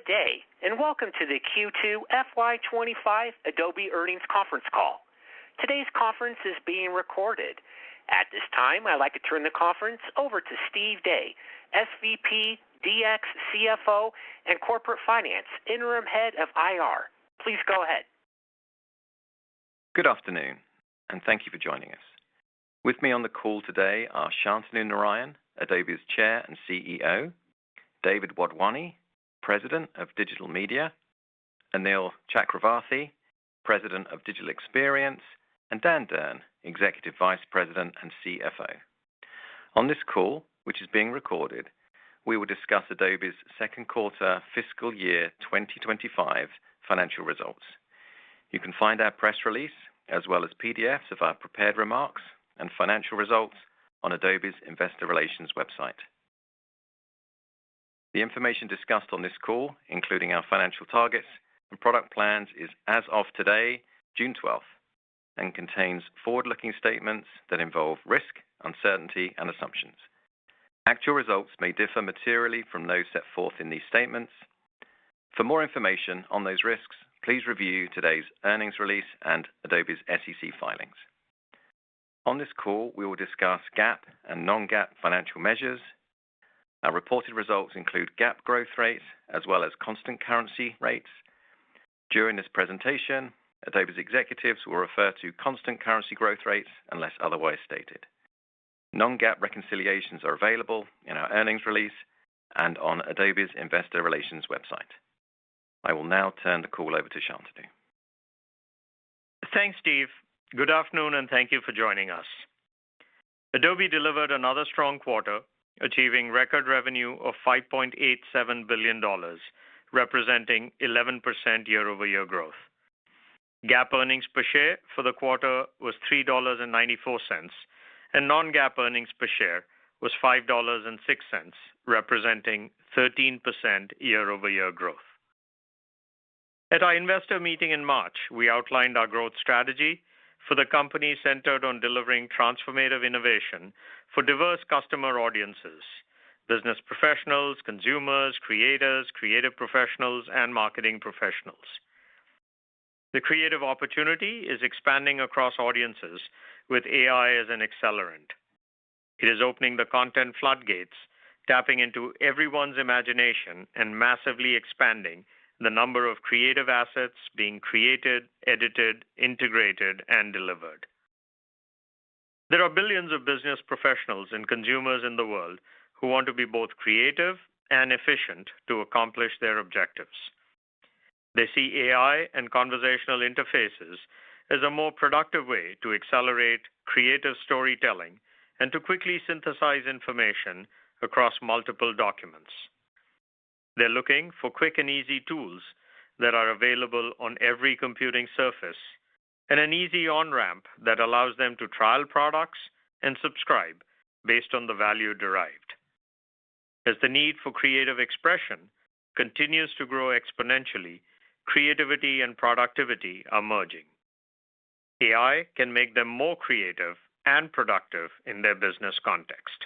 day, and welcome to the Q2 FY25 Adobe Earnings Conference Call. Today's conference is being recorded. At this time, I'd like to turn the conference over to Steve Day, SVP, DX, CFO, and Corporate Finance, Interim Head of IR. Please go ahead. Good afternoon, and thank you for joining us. With me on the call today are Shantanu Narayen, Adobe's Chair and CEO, David Wadhwani, President of Digital Media, Anil Chakravarthy, President of Digital Experience, and Dan Durn, Executive Vice President and CFO. On this call, which is being recorded, we will discuss Adobe's second quarter fiscal year 2025 financial results. You can find our press release, as well as PDFs of our prepared remarks and financial results on Adobe's Investor Relations website. The information discussed on this call, including our financial targets and product plans, is as of today, June 12th, and contains forward-looking statements that involve risk, uncertainty, and assumptions. Actual results may differ materially from those set forth in these statements. For more information on those risks, please review today's earnings release and Adobe's SEC filings. On this call, we will discuss GAAP and non-GAAP financial measures. Our reported results include GAAP growth rates as well as constant currency rates. During this presentation, Adobe's executives will refer to constant currency growth rates unless otherwise stated. Non-GAAP reconciliations are available in our earnings release and on Adobe's Investor Relations website. I will now turn the call over to Shantanu. Thanks, Steve. Good afternoon, and thank you for joining us. Adobe delivered another strong quarter, achieving record revenue of $5.87 billion, representing 11% year-over-year growth. GAAP earnings per share for the quarter was $3.94, and non-GAAP earnings per share was $5.06, representing 13% year-over-year growth. At our investor meeting in March, we outlined our growth strategy for the company centered on delivering transformative innovation for diverse customer audiences: business professionals, consumers, creators, creative professionals, and marketing professionals. The creative opportunity is expanding across audiences with AI as an accelerant. It is opening the content floodgates, tapping into everyone's imagination and massively expanding the number of creative assets being created, edited, integrated, and delivered. There are billions of business professionals and consumers in the world who want to be both creative and efficient to accomplish their objectives. They see AI and conversational interfaces as a more productive way to accelerate creative storytelling and to quickly synthesize information across multiple documents. They're looking for quick and easy tools that are available on every computing surface and an easy on-ramp that allows them to trial products and subscribe based on the value derived. As the need for creative expression continues to grow exponentially, creativity and productivity are merging. AI can make them more creative and productive in their business context.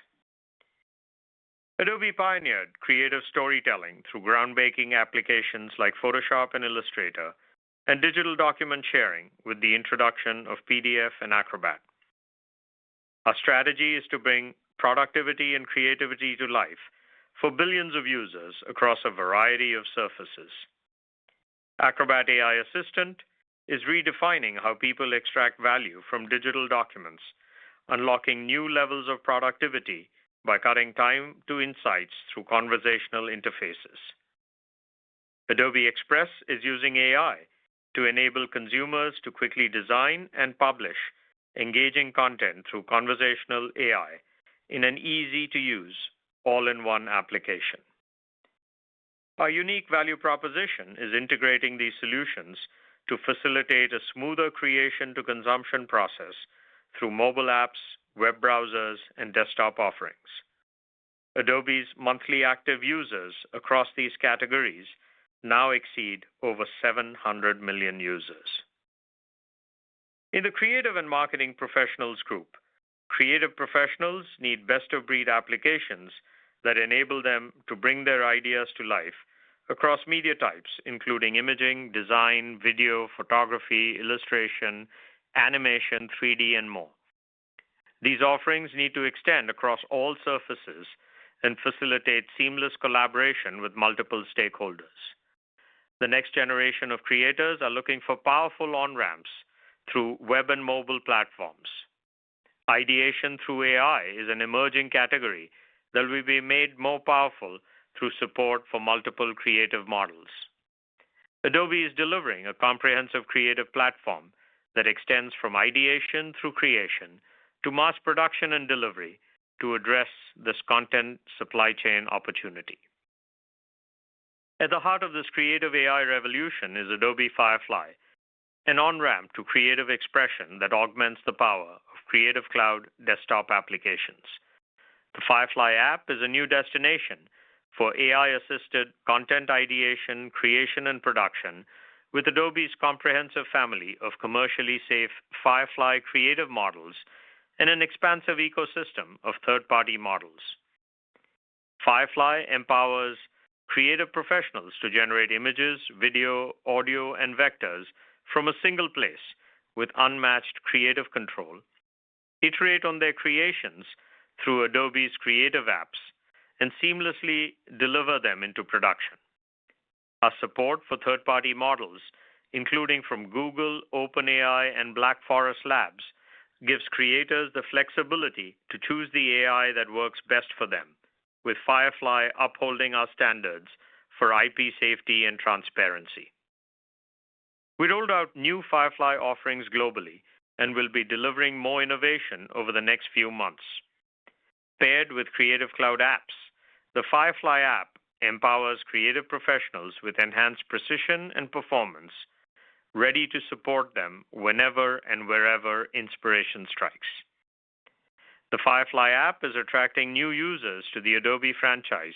Adobe pioneered creative storytelling through groundbreaking applications like Photoshop and Illustrator, and digital document sharing with the introduction of PDF and Acrobat. Our strategy is to bring productivity and creativity to life for billions of users across a variety of surfaces. Acrobat AI Assistant is redefining how people extract value from digital documents, unlocking new levels of productivity by cutting time to insights through conversational interfaces. Adobe Express is using AI to enable consumers to quickly design and publish engaging content through conversational AI in an easy-to-use, all-in-one application. Our unique value proposition is integrating these solutions to facilitate a smoother creation-to-consumption process through mobile apps, web browsers, and desktop offerings. Adobe's monthly active users across these categories now exceed over 700 million users. In the creative and marketing professionals group, creative professionals need best-of-breed applications that enable them to bring their ideas to life across media types, including imaging, design, video, photography, illustration, animation, 3D, and more. These offerings need to extend across all surfaces and facilitate seamless collaboration with multiple stakeholders. The next generation of creators are looking for powerful on-ramps through web and mobile platforms. Ideation through AI is an emerging category that will be made more powerful through support for multiple creative models. Adobe is delivering a comprehensive creative platform that extends from ideation through creation to mass production and delivery to address this content supply chain opportunity. At the heart of this creative AI revolution is Adobe Firefly, an on-ramp to creative expression that augments the power of Creative Cloud desktop applications. The Firefly app is a new destination for AI-assisted content ideation, creation, and production with Adobe's comprehensive family of commercially safe Firefly creative models and an expansive ecosystem of third-party models. Firefly empowers creative professionals to generate images, video, audio, and vectors from a single place with unmatched creative control, iterate on their creations through Adobe's creative apps, and seamlessly deliver them into production. Our support for third-party models, including from Google, OpenAI, and Black Forest Labs, gives creators the flexibility to choose the AI that works best for them, with Firefly upholding our standards for IP safety and transparency. We rolled out new Firefly offerings globally and will be delivering more innovation over the next few months. Paired with Creative Cloud apps, the Firefly app empowers creative professionals with enhanced precision and performance, ready to support them whenever and wherever inspiration strikes. The Firefly app is attracting new users to the Adobe franchise,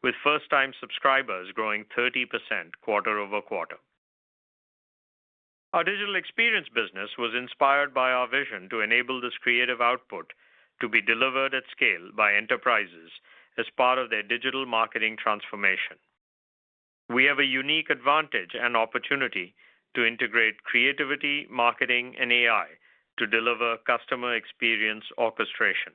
with first-time subscribers growing 30% quarter over quarter. Our digital experience business was inspired by our vision to enable this creative output to be delivered at scale by enterprises as part of their digital marketing transformation. We have a unique advantage and opportunity to integrate creativity, marketing, and AI to deliver customer experience orchestration.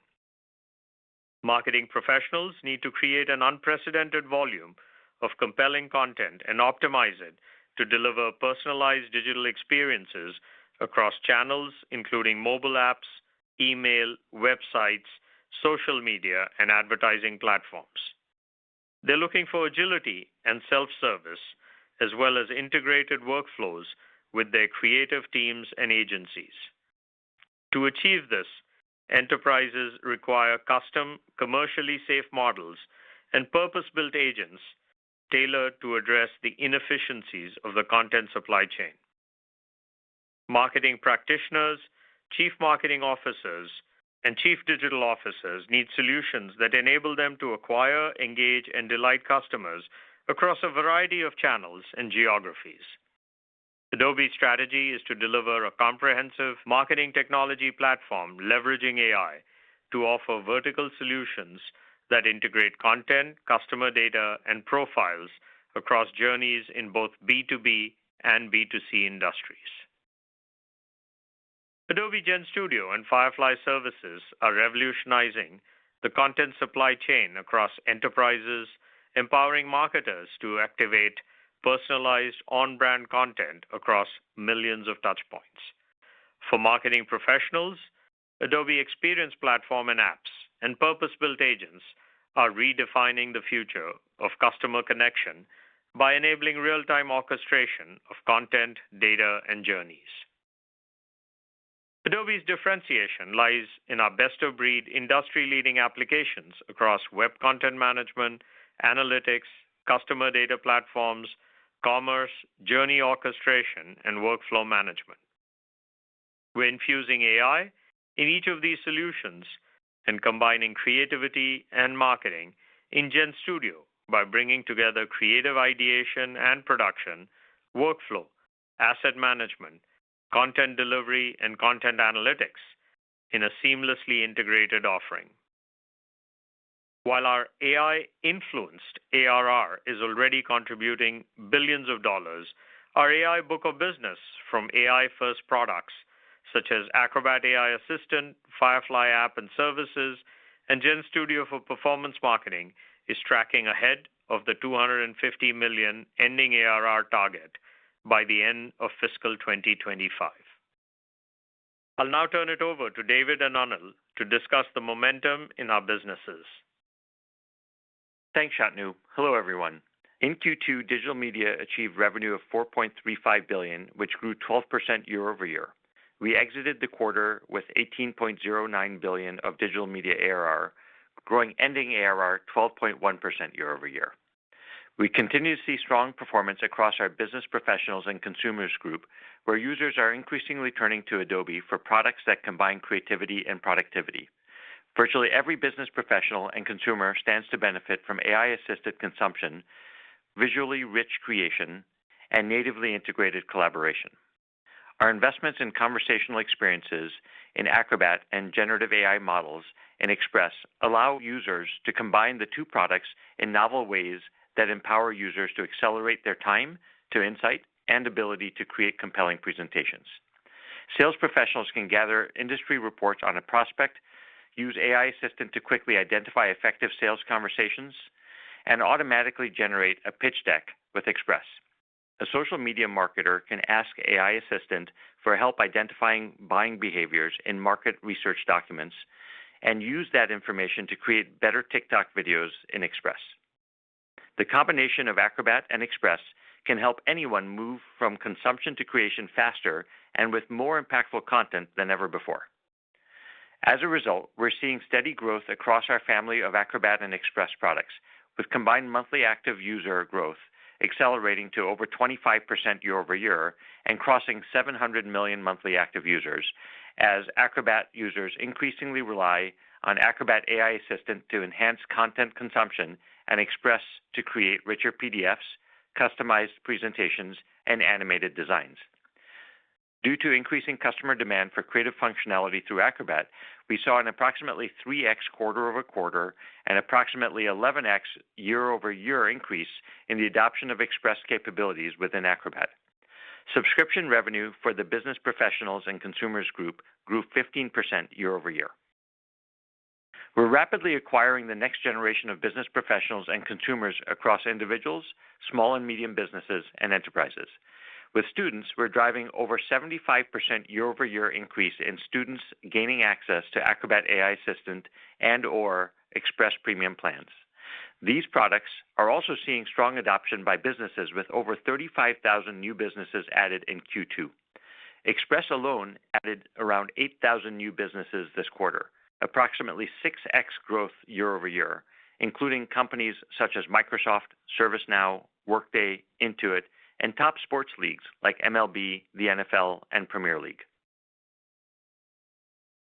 Marketing professionals need to create an unprecedented volume of compelling content and optimize it to deliver personalized digital experiences across channels, including mobile apps, email, websites, social media, and advertising platforms. They're looking for agility and self-service, as well as integrated workflows with their creative teams and agencies. To achieve this, enterprises require custom, commercially safe models and purpose-built agents tailored to address the inefficiencies of the content supply chain. Marketing practitioners, chief marketing officers, and chief digital officers need solutions that enable them to acquire, engage, and delight customers across a variety of channels and geographies. Adobe's strategy is to deliver a comprehensive marketing technology platform leveraging AI to offer vertical solutions that integrate content, customer data, and profiles across journeys in both B2B and B2C industries. Adobe GenStudio and Firefly services are revolutionizing the content supply chain across enterprises, empowering marketers to activate personalized on-brand content across millions of touchpoints. For marketing professionals, Adobe Experience Platform and apps and purpose-built agents are redefining the future of customer connection by enabling real-time orchestration of content, data, and journeys. Adobe's differentiation lies in our best-of-breed industry-leading applications across web content management, analytics, customer data platforms, commerce, journey orchestration, and workflow management. We're infusing AI in each of these solutions and combining creativity and marketing in GenStudio by bringing together creative ideation and production, workflow, asset management, content delivery, and content analytics in a seamlessly integrated offering. While our AI-influenced ARR is already contributing billions of dollars, our AI book of business from AI-first products such as Acrobat AI Assistant, Firefly app and services, and GenStudio for performance marketing is tracking ahead of the $250 million ending ARR target by the end of fiscal 2025. I'll now turn it over to David and Anil to discuss the momentum in our businesses. Thanks, Shantanu. Hello, everyone. In Q2, digital media achieved revenue of $4.35 billion, which grew 12% year over year. We exited the quarter with $18.09 billion of digital media ARR, growing ending ARR 12.1% year over year. We continue to see strong performance across our business professionals and consumers group, where users are increasingly turning to Adobe for products that combine creativity and productivity. Virtually every business professional and consumer stands to benefit from AI-assisted consumption, visually rich creation, and natively integrated collaboration. Our investments in conversational experiences in Acrobat and generative AI models in Express allow users to combine the two products in novel ways that empower users to accelerate their time to insight and ability to create compelling presentations. Sales professionals can gather industry reports on a prospect, use AI Assistant to quickly identify effective sales conversations, and automatically generate a pitch deck with Express. A social media marketer can ask AI Assistant for help identifying buying behaviors in market research documents and use that information to create better TikTok videos in Express. The combination of Acrobat and Express can help anyone move from consumption to creation faster and with more impactful content than ever before. As a result, we're seeing steady growth across our family of Acrobat and Express products, with combined monthly active user growth accelerating to over 25% year over year and crossing 700 million monthly active users, as Acrobat users increasingly rely on Acrobat AI Assistant to enhance content consumption and Express to create richer PDFs, customized presentations, and animated designs. Due to increasing customer demand for creative functionality through Acrobat, we saw an approximately 3x quarter-over-quarter and approximately 11x year-over-year increase in the adoption of Express capabilities within Acrobat. Subscription revenue for the business professionals and consumers group grew 15% year-over-year. We're rapidly acquiring the next generation of business professionals and consumers across individuals, small and medium businesses, and enterprises. With students, we're driving over 75% year-over-year increase in students gaining access to Acrobat AI Assistant and/or Express Premium plans. These products are also seeing strong adoption by businesses, with over 35,000 new businesses added in Q2. Express alone added around 8,000 new businesses this quarter, approximately 6x growth year-over-year, including companies such as Microsoft, ServiceNow, Workday, Intuit, and top sports leagues like MLB, the NFL, and Premier League.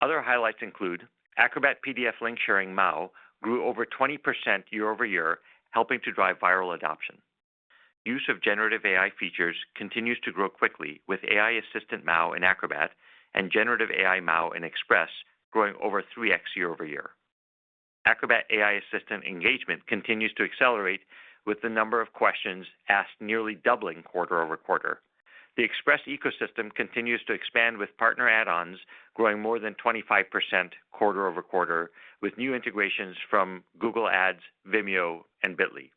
Other highlights include Acrobat PDF link sharing MAU grew over 20% year-over-year, helping to drive viral adoption. Use of generative AI features continues to grow quickly, with AI Assistant MAU in Acrobat and generative AI MAU in Express growing over 3x year-over-year. Acrobat AI Assistant engagement continues to accelerate, with the number of questions asked nearly doubling quarter-over-quarter. The Express ecosystem continues to expand, with partner add-ons growing more than 25% quarter-over-quarter, with new integrations from Google Ads, Vimeo, and Bitly.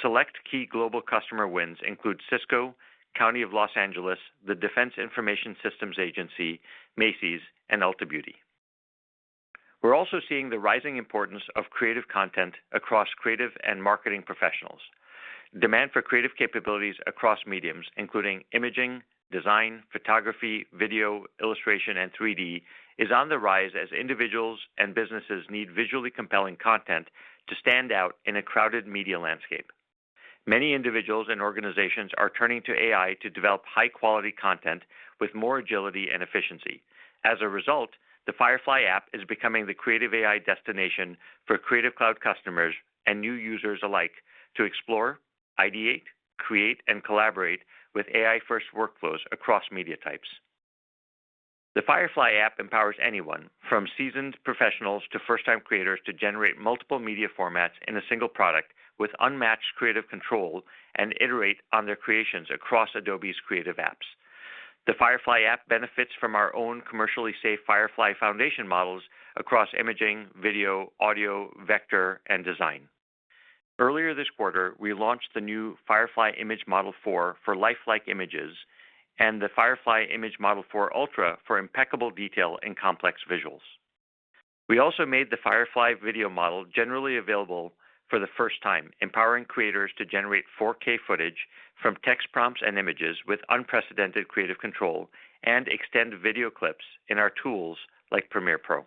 Select key global customer wins include Cisco, County of Los Angeles, the Defense Information Systems Agency, Macy's, and Ulta Beauty. We're also seeing the rising importance of creative content across creative and marketing professionals. Demand for creative capabilities across mediums, including imaging, design, photography, video, illustration, and 3D, is on the rise as individuals and businesses need visually compelling content to stand out in a crowded media landscape. Many individuals and organizations are turning to AI to develop high-quality content with more agility and efficiency. As a result, the Firefly app is becoming the creative AI destination for Creative Cloud customers and new users alike to explore, ideate, create, and collaborate with AI-first workflows across media types. The Firefly app empowers anyone, from seasoned professionals to first-time creators, to generate multiple media formats in a single product with unmatched creative control and iterate on their creations across Adobe's creative apps. The Firefly app benefits from our own commercially safe Firefly foundation models across imaging, video, audio, vector, and design. Earlier this quarter, we launched the new Firefly Image Model 4 for lifelike images and the Firefly Image Model 4 Ultra for impeccable detail in complex visuals. We also made the Firefly video model generally available for the first time, empowering creators to generate 4K footage from text prompts and images with unprecedented creative control and extend video clips in our tools like Premiere Pro.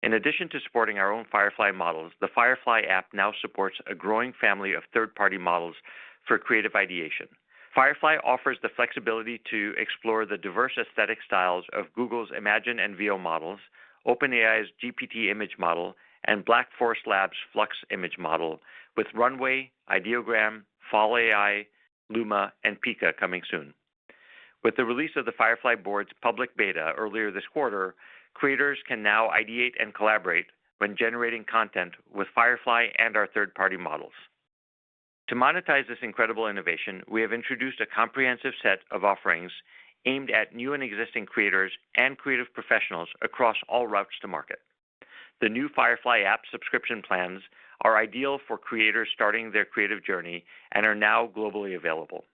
In addition to supporting our own Firefly models, the Firefly app now supports a growing family of third-party models for creative ideation. Firefly offers the flexibility to explore the diverse aesthetic styles of Google's Imagen and Veo models, OpenAI's GPT image model, and Black Forest Labs' Flux image model, with Runway, Ideogram, Fall AI, Luma, and Pika coming soon. With the release of the Firefly board's public beta earlier this quarter, creators can now ideate and collaborate when generating content with Firefly and our third-party models. To monetize this incredible innovation, we have introduced a comprehensive set of offerings aimed at new and existing creators and creative professionals across all routes to market. The new Firefly app subscription plans are ideal for creators starting their creative journey and are now globally available.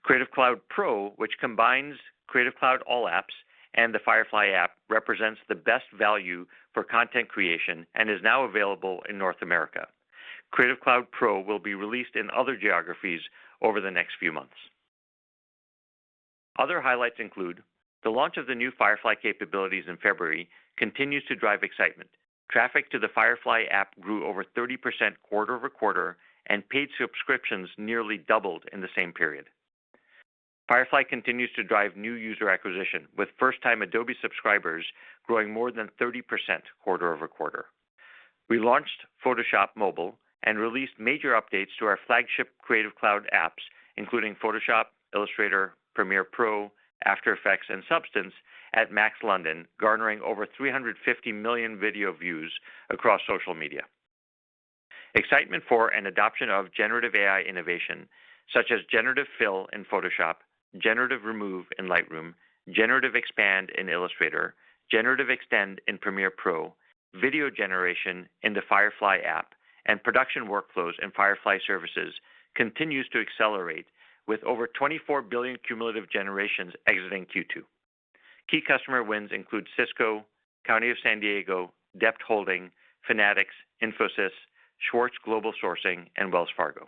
Creative Cloud Pro, which combines Creative Cloud All Apps and the Firefly app, represents the best value for content creation and is now available in North America. Creative Cloud Pro will be released in other geographies over the next few months. Other highlights include the launch of the new Firefly capabilities in February continues to drive excitement. Traffic to the Firefly app grew over 30% quarter over quarter, and paid subscriptions nearly doubled in the same period. Firefly continues to drive new user acquisition, with first-time Adobe subscribers growing more than 30% quarter over quarter. We launched Photoshop Mobile and released major updates to our flagship Creative Cloud apps, including Photoshop, Illustrator, Premiere Pro, After Effects, and Substance at Max London, garnering over 350 million video views across social media. Excitement for and adoption of generative AI innovation, such as Generative Fill in Photoshop, Generative Remove in Lightroom, Generative Expand in Illustrator, Generative Extend in Premiere Pro, video generation in the Firefly app, and production workflows in Firefly services continues to accelerate, with over 24 billion cumulative generations exiting Q2. Key customer wins include Cisco, County of San Diego, Dept Holding, Fanatics, Infosys, Schwartz Global Sourcing, and Wells Fargo.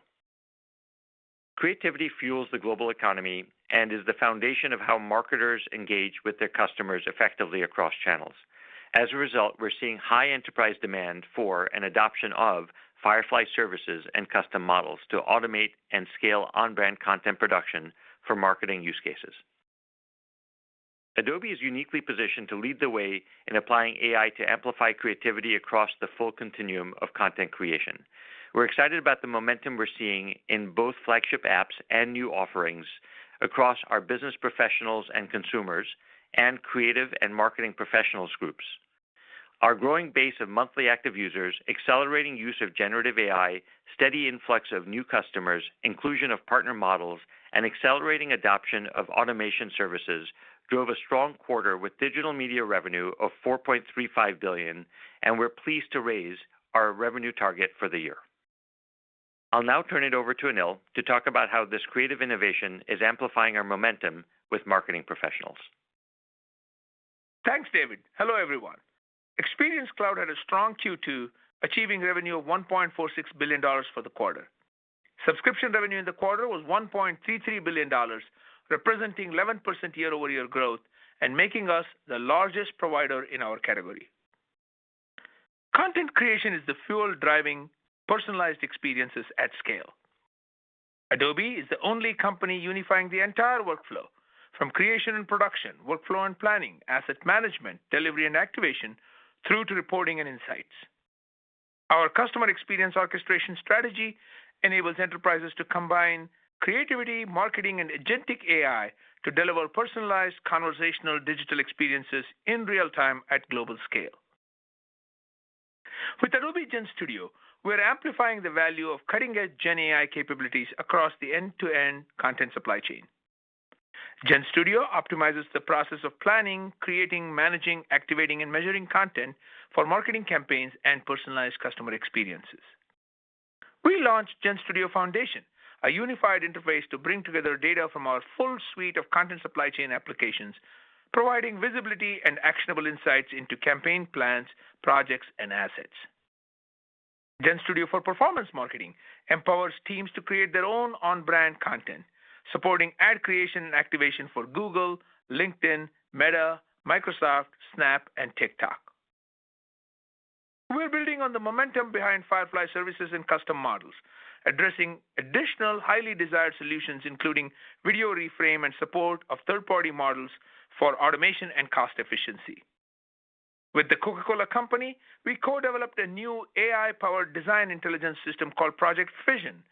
Creativity fuels the global economy and is the foundation of how marketers engage with their customers effectively across channels. As a result, we're seeing high enterprise demand for and adoption of Firefly services and custom models to automate and scale on-brand content production for marketing use cases. Adobe is uniquely positioned to lead the way in applying AI to amplify creativity across the full continuum of content creation. We're excited about the momentum we're seeing in both flagship apps and new offerings across our business professionals and consumers and creative and marketing professionals groups. Our growing base of monthly active users, accelerating use of generative AI, steady influx of new customers, inclusion of partner models, and accelerating adoption of automation services drove a strong quarter with digital media revenue of $4.35 billion, and we're pleased to raise our revenue target for the year. I'll now turn it over to Anil to talk about how this creative innovation is amplifying our momentum with marketing professionals. Thanks, David. Hello, everyone. Experience Cloud had a strong Q2, achieving revenue of $1.46 billion for the quarter. Subscription revenue in the quarter was $1.33 billion, representing 11% year-over-year growth and making us the largest provider in our category. Content creation is the fuel driving personalized experiences at scale. Adobe is the only company unifying the entire workflow, from creation and production, workflow and planning, asset management, delivery and activation, through to reporting and insights. Our customer experience orchestration strategy enables enterprises to combine creativity, marketing, and agentic AI to deliver personalized conversational digital experiences in real time at global scale. With Adobe GenStudio, we're amplifying the value of cutting-edge Gen AI capabilities across the end-to-end content supply chain. GenStudio optimizes the process of planning, creating, managing, activating, and measuring content for marketing campaigns and personalized customer experiences. We launched GenStudio Foundation, a unified interface to bring together data from our full suite of content supply chain applications, providing visibility and actionable insights into campaign plans, projects, and assets. GenStudio for Performance Marketing empowers teams to create their own on-brand content, supporting ad creation and activation for Google, LinkedIn, Meta, Microsoft, Snap, and TikTok. We're building on the momentum behind Firefly services and custom models, addressing additional highly desired solutions, including video reframe and support of third-party models for automation and cost efficiency. With the Coca-Cola Company, we co-developed a new AI-powered design intelligence system called Project Fission,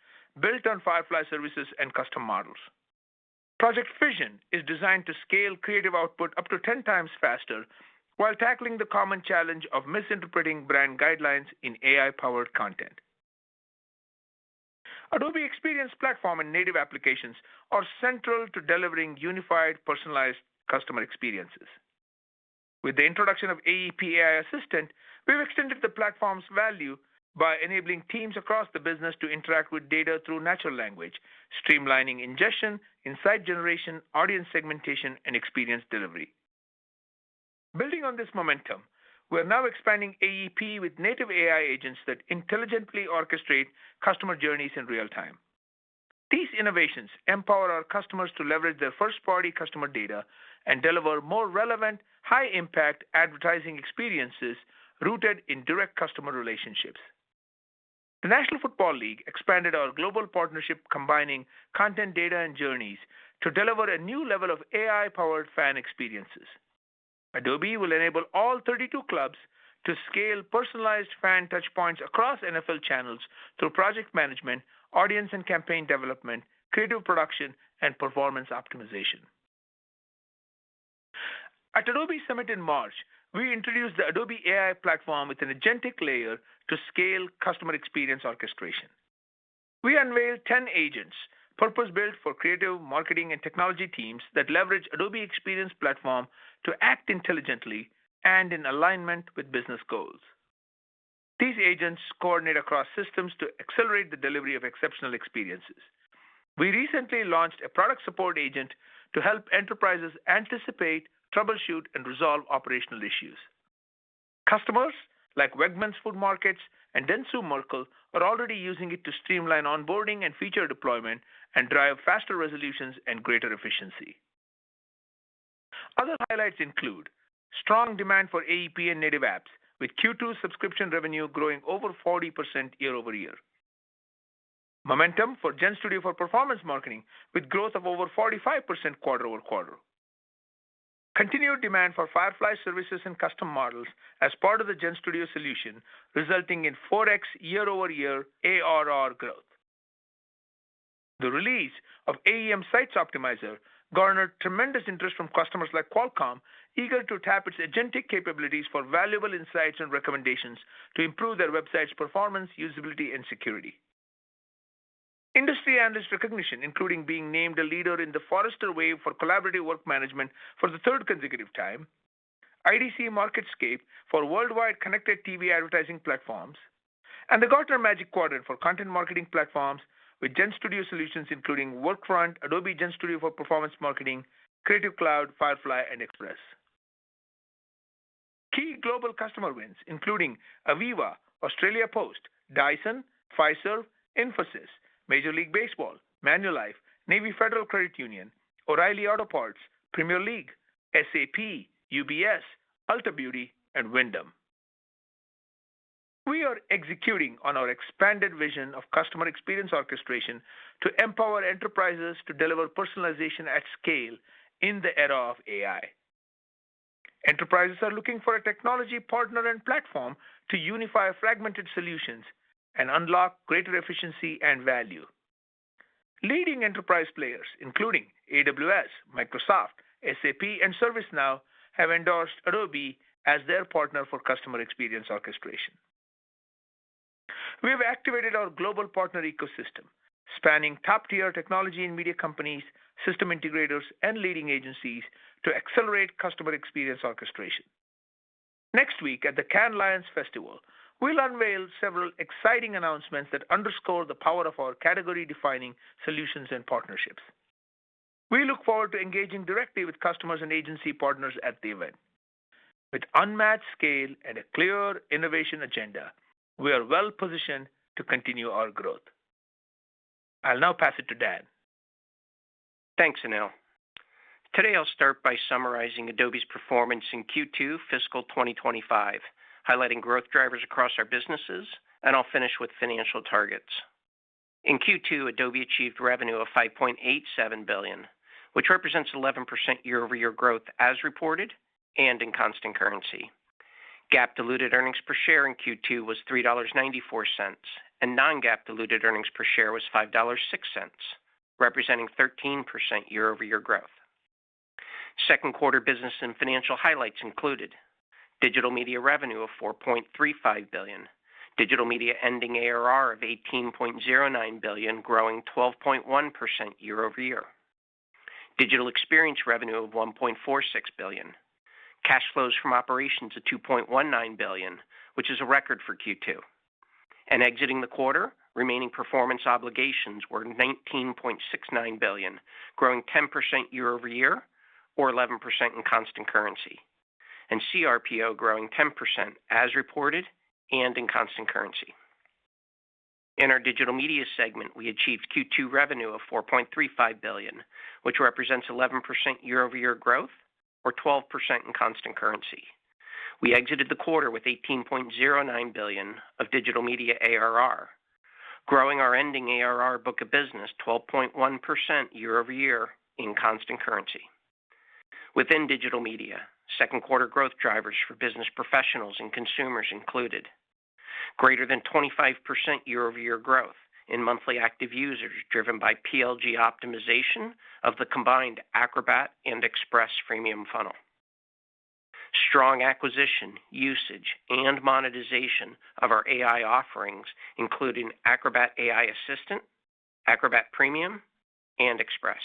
built on Firefly services and custom models. Project Fission is designed to scale creative output up to 10 times faster while tackling the common challenge of misinterpreting brand guidelines in AI-powered content. Adobe Experience Platform and native applications are central to delivering unified, personalized customer experiences. With the introduction of AEP AI Assistant, we've extended the platform's value by enabling teams across the business to interact with data through natural language, streamlining ingestion, insight generation, audience segmentation, and experience delivery. Building on this momentum, we're now expanding AEP with native AI agents that intelligently orchestrate customer journeys in real time. These innovations empower our customers to leverage their first-party customer data and deliver more relevant, high-impact advertising experiences rooted in direct customer relationships. The National Football League expanded our global partnership combining content data and journeys to deliver a new level of AI-powered fan experiences. Adobe will enable all 32 clubs to scale personalized fan touchpoints across NFL channels through project management, audience and campaign development, creative production, and performance optimization. At Adobe Summit in March, we introduced the Adobe AI platform with an agentic layer to scale customer experience orchestration. We unveiled 10 agents, purpose-built for creative, marketing, and technology teams that leverage Adobe Experience Platform to act intelligently and in alignment with business goals. These agents coordinate across systems to accelerate the delivery of exceptional experiences. We recently launched a product support agent to help enterprises anticipate, troubleshoot, and resolve operational issues. Customers like Wegmans Food Markets and Dentsu Merkle are already using it to streamline onboarding and feature deployment and drive faster resolutions and greater efficiency. Other highlights include strong demand for AEP and native apps, with Q2 subscription revenue growing over 40% year over year. Momentum for GenStudio for Performance Marketing, with growth of over 45% quarter over quarter. Continued demand for Firefly services and custom models as part of the GenStudio solution, resulting in 4x year-over-year ARR growth. The release of AEM Sites Optimizer garnered tremendous interest from customers like Qualcomm, eager to tap its agentic capabilities for valuable insights and recommendations to improve their website's performance, usability, and security. Industry analyst recognition, including being named a leader in the Forrester Wave for collaborative work management for the third consecutive time, IDC MarketScape for worldwide connected TV advertising platforms, and the Gartner Magic Quadrant for content marketing platforms with GenStudio solutions including Workfront, Adobe GenStudio for Performance Marketing, Creative Cloud, Firefly, and Express. Key global customer wins, including Aviva, Australia Post, Dyson, Pfizer, Infosys, Major League Baseball, Manulife, Navy Federal Credit Union, O'Reilly Auto Parts, Premier League, SAP, UBS, Ulta Beauty, and Wyndham. We are executing on our expanded vision of customer experience orchestration to empower enterprises to deliver personalization at scale in the era of AI. Enterprises are looking for a technology partner and platform to unify fragmented solutions and unlock greater efficiency and value. Leading enterprise players, including AWS, Microsoft, SAP, and ServiceNow, have endorsed Adobe as their partner for customer experience orchestration. We have activated our global partner ecosystem, spanning top-tier technology and media companies, system integrators, and leading agencies to accelerate customer experience orchestration. Next week at the Cannes Lions Festival, we'll unveil several exciting announcements that underscore the power of our category-defining solutions and partnerships. We look forward to engaging directly with customers and agency partners at the event. With unmatched scale and a clear innovation agenda, we are well positioned to continue our growth. I'll now pass it to Dan. Thanks, Anil. Today I'll start by summarizing Adobe's performance in Q2 fiscal 2025, highlighting growth drivers across our businesses, and I'll finish with financial targets. In Q2, Adobe achieved revenue of $5.87 billion, which represents 11% year-over-year growth as reported and in constant currency. GAAP diluted earnings per share in Q2 was $3.94, and non-GAAP diluted earnings per share was $5.06, representing 13% year-over-year growth. Second quarter business and financial highlights included digital media revenue of $4.35 billion, digital media ending ARR of $18.09 billion, growing 12.1% year-over-year. Digital experience revenue of $1.46 billion. Cash flows from operations of $2.19 billion, which is a record for Q2. And exiting the quarter, remaining performance obligations were $19.69 billion, growing 10% year-over-year, or 11% in constant currency, and CRPO growing 10% as reported and in constant currency. In our digital media segment, we achieved Q2 revenue of $4.35 billion, which represents 11% year-over-year growth, or 12% in constant currency. We exited the quarter with $18.09 billion of digital media ARR, growing our ending ARR book of business 12.1% year-over-year in constant currency. Within digital media, second quarter growth drivers for business professionals and consumers included greater than 25% year-over-year growth in monthly active users driven by PLG optimization of the combined Acrobat and Express freemium funnel. Strong acquisition, usage, and monetization of our AI offerings, including Acrobat AI Assistant, Acrobat Premium, and Express.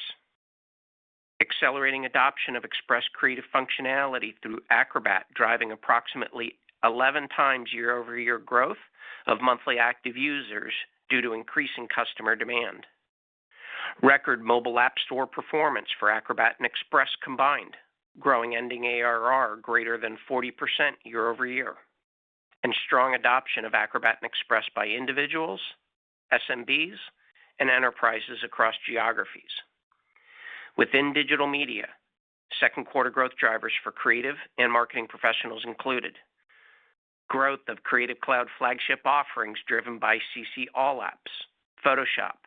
Accelerating adoption of Express creative functionality through Acrobat, driving approximately 11 times year-over-year growth of monthly active users due to increasing customer demand. Record mobile app store performance for Acrobat and Express combined, growing ending ARR greater than 40% year-over-year. And strong adoption of Acrobat and Express by individuals, SMBs, and enterprises across geographies. Within digital media, second quarter growth drivers for creative and marketing professionals included growth of Creative Cloud flagship offerings driven by CC All Apps, Photoshop,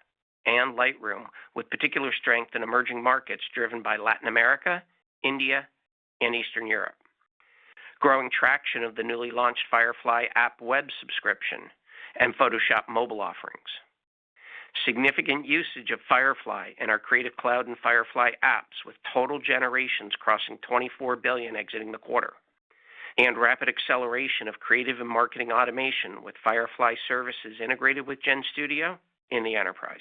and Lightroom, with particular strength in emerging markets driven by Latin America, India, and Eastern Europe. Growing traction of the newly launched Firefly app web subscription and Photoshop mobile offerings. Significant usage of Firefly in our Creative Cloud and Firefly apps, with total generations crossing 24 billion exiting the quarter. And rapid acceleration of creative and marketing automation with Firefly services integrated with GenStudio in the enterprise.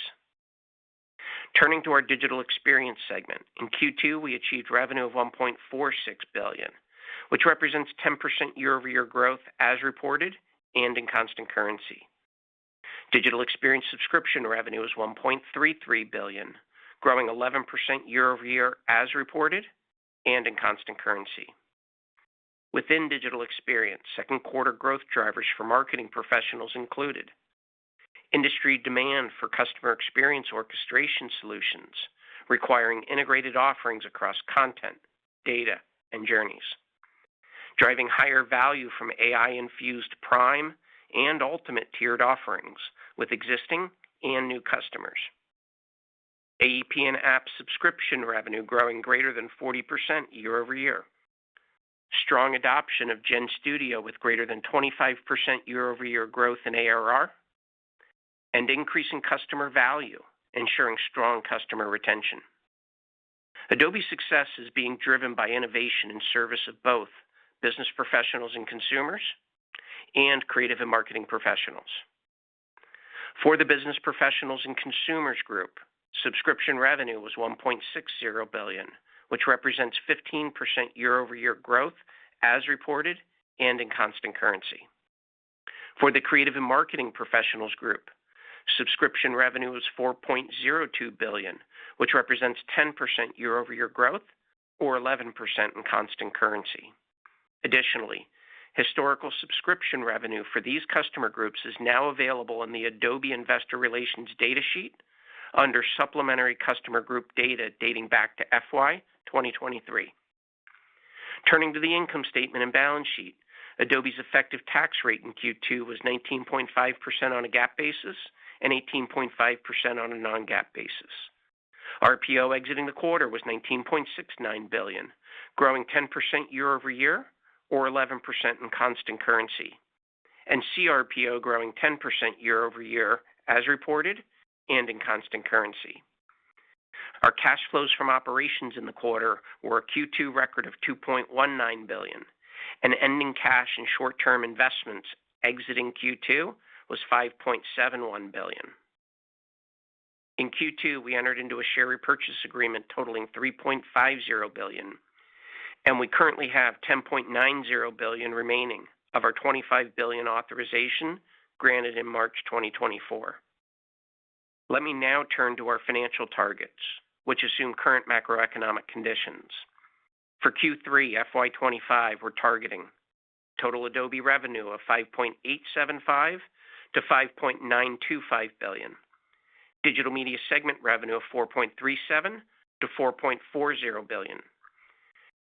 Turning to our digital experience segment, in Q2 we achieved revenue of $1.46 billion, which represents 10% year-over-year growth as reported and in constant currency. Digital experience subscription revenue is $1.33 billion, growing 11% year-over-year as reported and in constant currency. Within digital experience, second quarter growth drivers for marketing professionals included industry demand for customer experience orchestration solutions, requiring integrated offerings across content, data, and journeys. Driving higher value from AI-infused Prime and Ultimate tiered offerings with existing and new customers. AEP and app subscription revenue growing greater than 40% year-over-year. Strong adoption of GenStudio with greater than 25% year-over-year growth in ARR, and increasing customer value ensuring strong customer retention. Adobe's success is being driven by innovation in service of both business professionals and consumers and creative and marketing professionals. For the business professionals and consumers group, subscription revenue was $1.60 billion, which represents 15% year-over-year growth as reported and in constant currency. For the creative and marketing professionals group, subscription revenue was $4.02 billion, which represents 10% year-over-year growth or 11% in constant currency. Additionally, historical subscription revenue for these customer groups is now available in the Adobe Investor Relations data sheet under supplementary customer group data dating back to FY 2023. Turning to the income statement and balance sheet, Adobe's effective tax rate in Q2 was 19.5% on a GAAP basis and 18.5% on a non-GAAP basis. RPO exiting the quarter was $19.69 billion, growing 10% year-over-year or 11% in constant currency, and CRPO growing 10% year-over-year as reported and in constant currency. Our cash flows from operations in the quarter were a Q2 record of $2.19 billion, and ending cash and short-term investments exiting Q2 was $5.71 billion. In Q2, we entered into a share repurchase agreement totaling $3.50 billion, and we currently have $10.90 billion remaining of our $25 billion authorization granted in March 2024. Let me now turn to our financial targets, which assume current macroeconomic conditions. For Q3 FY25, we're targeting total Adobe revenue of $5.875 to $5.925 billion, digital media segment revenue of $4.37 to $4.40 billion,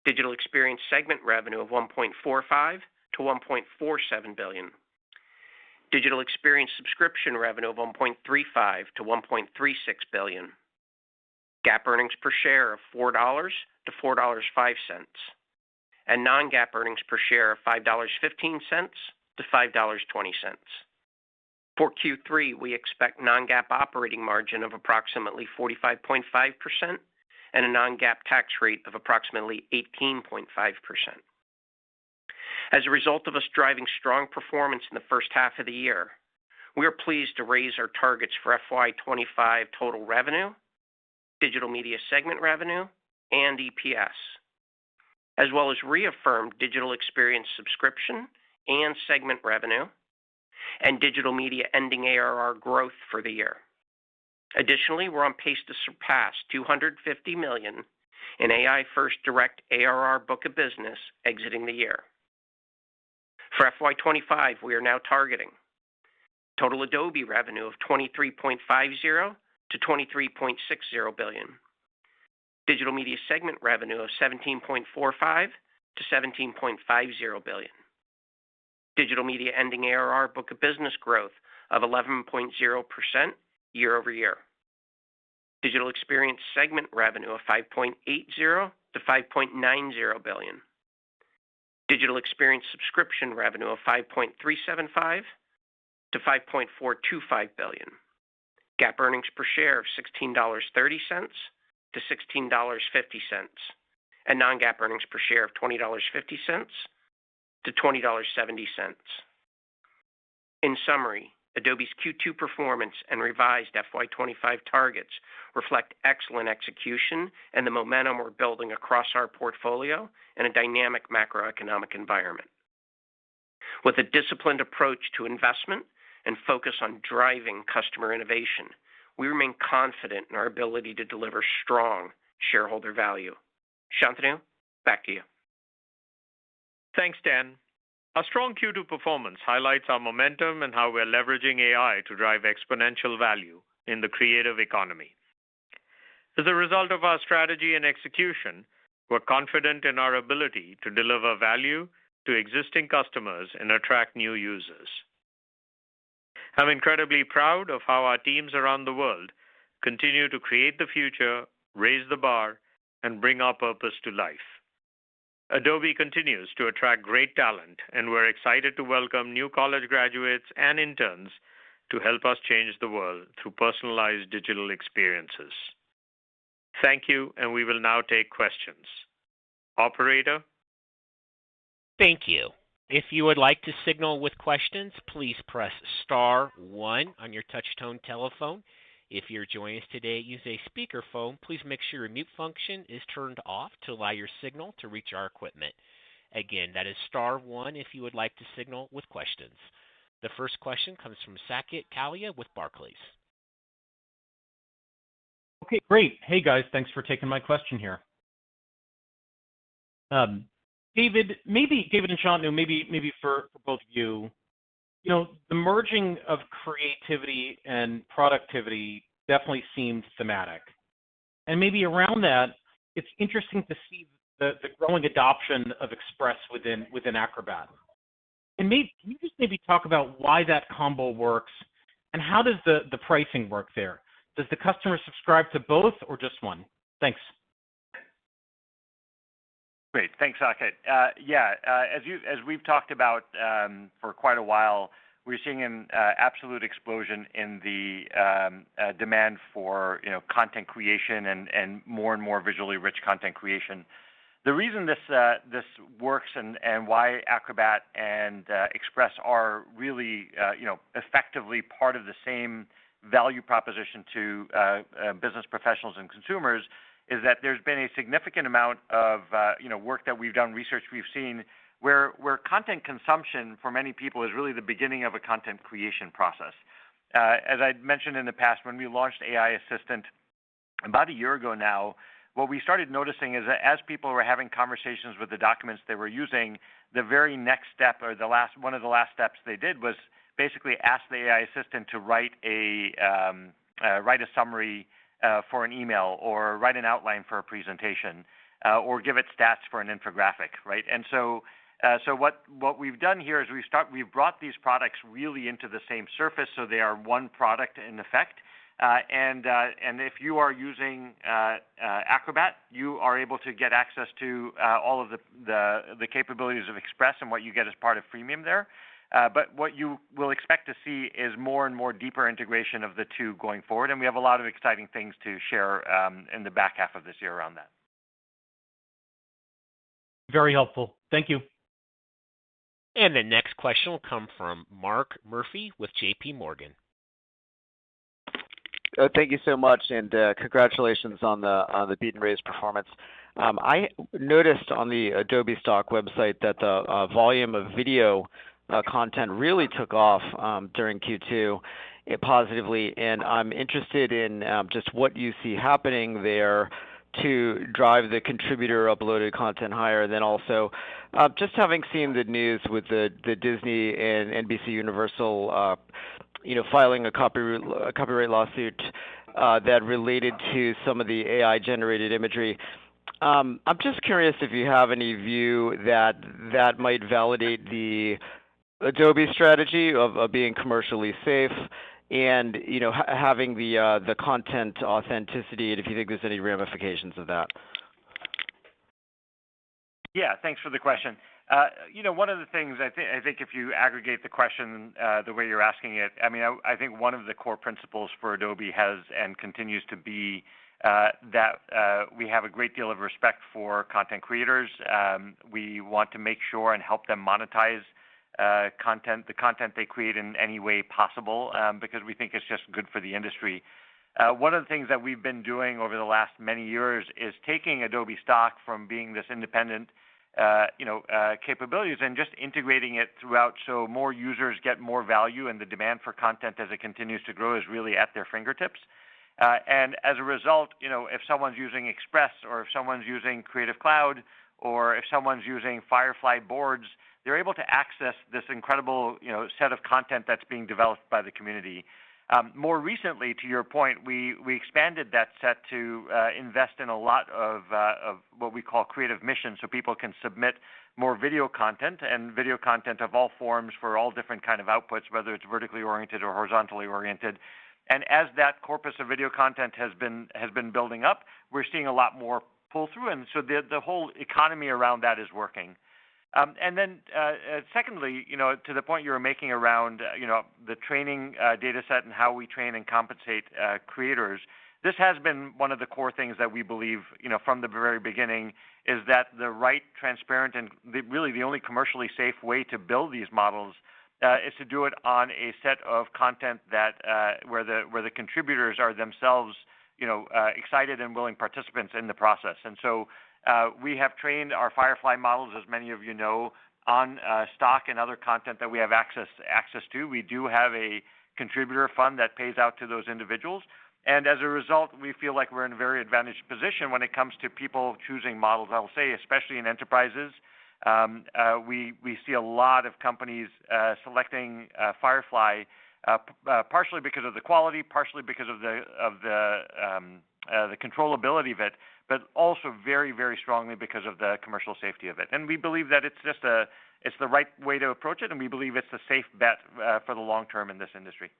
digital experience segment revenue of $1.45 to $1.47 billion, digital experience subscription revenue of $1.35 to $1.36 billion, GAAP earnings per share of $4 to $4.05, and non-GAAP earnings per share of $5.15 to $5.20. For Q3, we expect non-GAAP operating margin of approximately 45.5% and a non-GAAP tax rate of approximately 18.5%. As a result of us driving strong performance in the first half of the year, we are pleased to raise our targets for FY25 total revenue, digital media segment revenue, and EPS, as well as reaffirm digital experience subscription and segment revenue, and digital media ending ARR growth for the year. Additionally, we're on pace to surpass $250 million in AI-first direct ARR book of business exiting the year. For FY25, we are now targeting total Adobe revenue of $23.50 to $23.60 billion, digital media segment revenue of $17.45 to $17.50 billion, digital media ending ARR book of business growth of 11.0% year-over-year, digital experience segment revenue of $5.80 to $5.90 billion, digital experience subscription revenue of $5.375 to $5.425 billion, GAAP earnings per share of $16.30 to $16.50, and non-GAAP earnings per share of $20.50 to $20.70. In summary, Adobe's Q2 performance and revised FY25 targets reflect excellent execution and the momentum we're building across our portfolio in a dynamic macroeconomic environment. With a disciplined approach to investment and focus on driving customer innovation, we remain confident in our ability to deliver strong shareholder value. Shantanu, back to you. Thanks, Dan. Our strong Q2 performance highlights our momentum and how we're leveraging AI to drive exponential value in the creative economy. As a result of our strategy and execution, we're confident in our ability to deliver value to existing customers and attract new users. I'm incredibly proud of how our teams around the world continue to create the future, raise the bar, and bring our purpose to life. Adobe continues to attract great talent, and we're excited to welcome new college graduates and interns to help us change the world through personalized digital experiences. Thank you, and we will now take questions. Operator? Thank you. If you would like to signal with questions, please press star 1 on your touch-tone telephone. If you're joining us today using a speakerphone, please make sure your mute function is turned off to allow your signal to reach our equipment. Again, that is star 1 if you would like to signal with questions. The first question comes from Saket Kalia with Barclays. Okay, great. Hey, guys. Thanks for taking my question here. David and Shantanu, maybe for both of you, the merging of creativity and productivity definitely seems thematic. And maybe around that, it's interesting to see the growing adoption of Express within Acrobat. And can you just maybe talk about why that combo works, and how does the pricing work there? Does the customer subscribe to both or just one? Thanks. Great. Thanks, Saket. As we've talked about for quite a while, we're seeing an absolute explosion in the demand for content creation and more visually rich content creation. The reason this works and why Acrobat and Express are really effectively part of the same value proposition to business professionals and consumers is that there's been a significant amount of work that we've done, research we've seen, where content consumption for many people is really the beginning of a content creation process. As I mentioned in the past, when we launched AI Assistant about a year ago now, what we started noticing is that as people were having conversations with the documents they were using, the very next step, or one of the last steps they did, was basically ask the AI Assistant to write a summary for an email, or write an outline for a presentation, or give it stats for an infographic, right? And so what we've done here is we've brought these products really into the same surface, so they are one product in effect. And if you are using Acrobat, you are able to get access to all of the capabilities of Express and what you get as part of freemium there. But what you will expect to see is more and more deeper integration of the two going forward, and we have a lot of exciting things to share in the back half of this year around that. Very helpful. Thank you. And the next question will come from Mark Murphy with JP Morgan. Thank you so much, and congratulations on the beat and raise performance. I noticed on the Adobe stock website that the volume of video content really took off during Q2 positively, and I'm interested in just what you see happening there to drive the contributor uploaded content higher. And then also, just having seen the news with the Disney and NBC Universal, filing a copyright lawsuit that related to some of the AI-generated imagery. I'm just curious if you have any view that might validate the Adobe strategy of being commercially safe and having the content authenticity, and if you think there's any ramifications of that. Yeah, thanks for the question. One of the things I think if you aggregate the question the way you're asking it, I think one of the core principles for Adobe has and continues to be that we have a great deal of respect for content creators. We want to make sure and help them monetize the content they create in any way possible, because we think it's just good for the industry. One of the things that we've been doing over the last many years is taking Adobe stock from being this independent capabilities and just integrating it throughout, so more users get more value, and the demand for content as it continues to grow is really at their fingertips. And as a result, if someone's using Express, or if someone's using Creative Cloud, or if someone's using Firefly boards, they're able to access this incredible set of content that's being developed by the community. More recently, to your point, we expanded that set to invest in a lot of what we call creative missions, so people can submit more video content and video content of all forms for all different kind of outputs, whether it's vertically oriented or horizontally oriented. And as that corpus of video content has been building up, we're seeing a lot more pull through, and so the whole economy around that is working. And then, secondly, to the point you were making around, the training data set and how we train and compensate creators, this has been one of the core things that we believe, from the very beginning, is that the right, transparent, and really the only commercially safe way to build these models is to do it on a set of content that where the contributors are themselves, excited and willing participants in the process. And so we have trained our Firefly models, as many of you know, on stock and other content that we have access to. We do have a contributor fund that pays out to those individuals. And as a result, we feel like we're in a very advantaged position when it comes to people choosing models. I'll say, especially in enterprises, we see a lot of companies selecting Firefly, partially because of the quality, partially because of the controllability of it, but also very, very strongly because of the commercial safety of it. And we believe that it's the right way to approach it, and we believe it's a safe bet for the long term in this industry.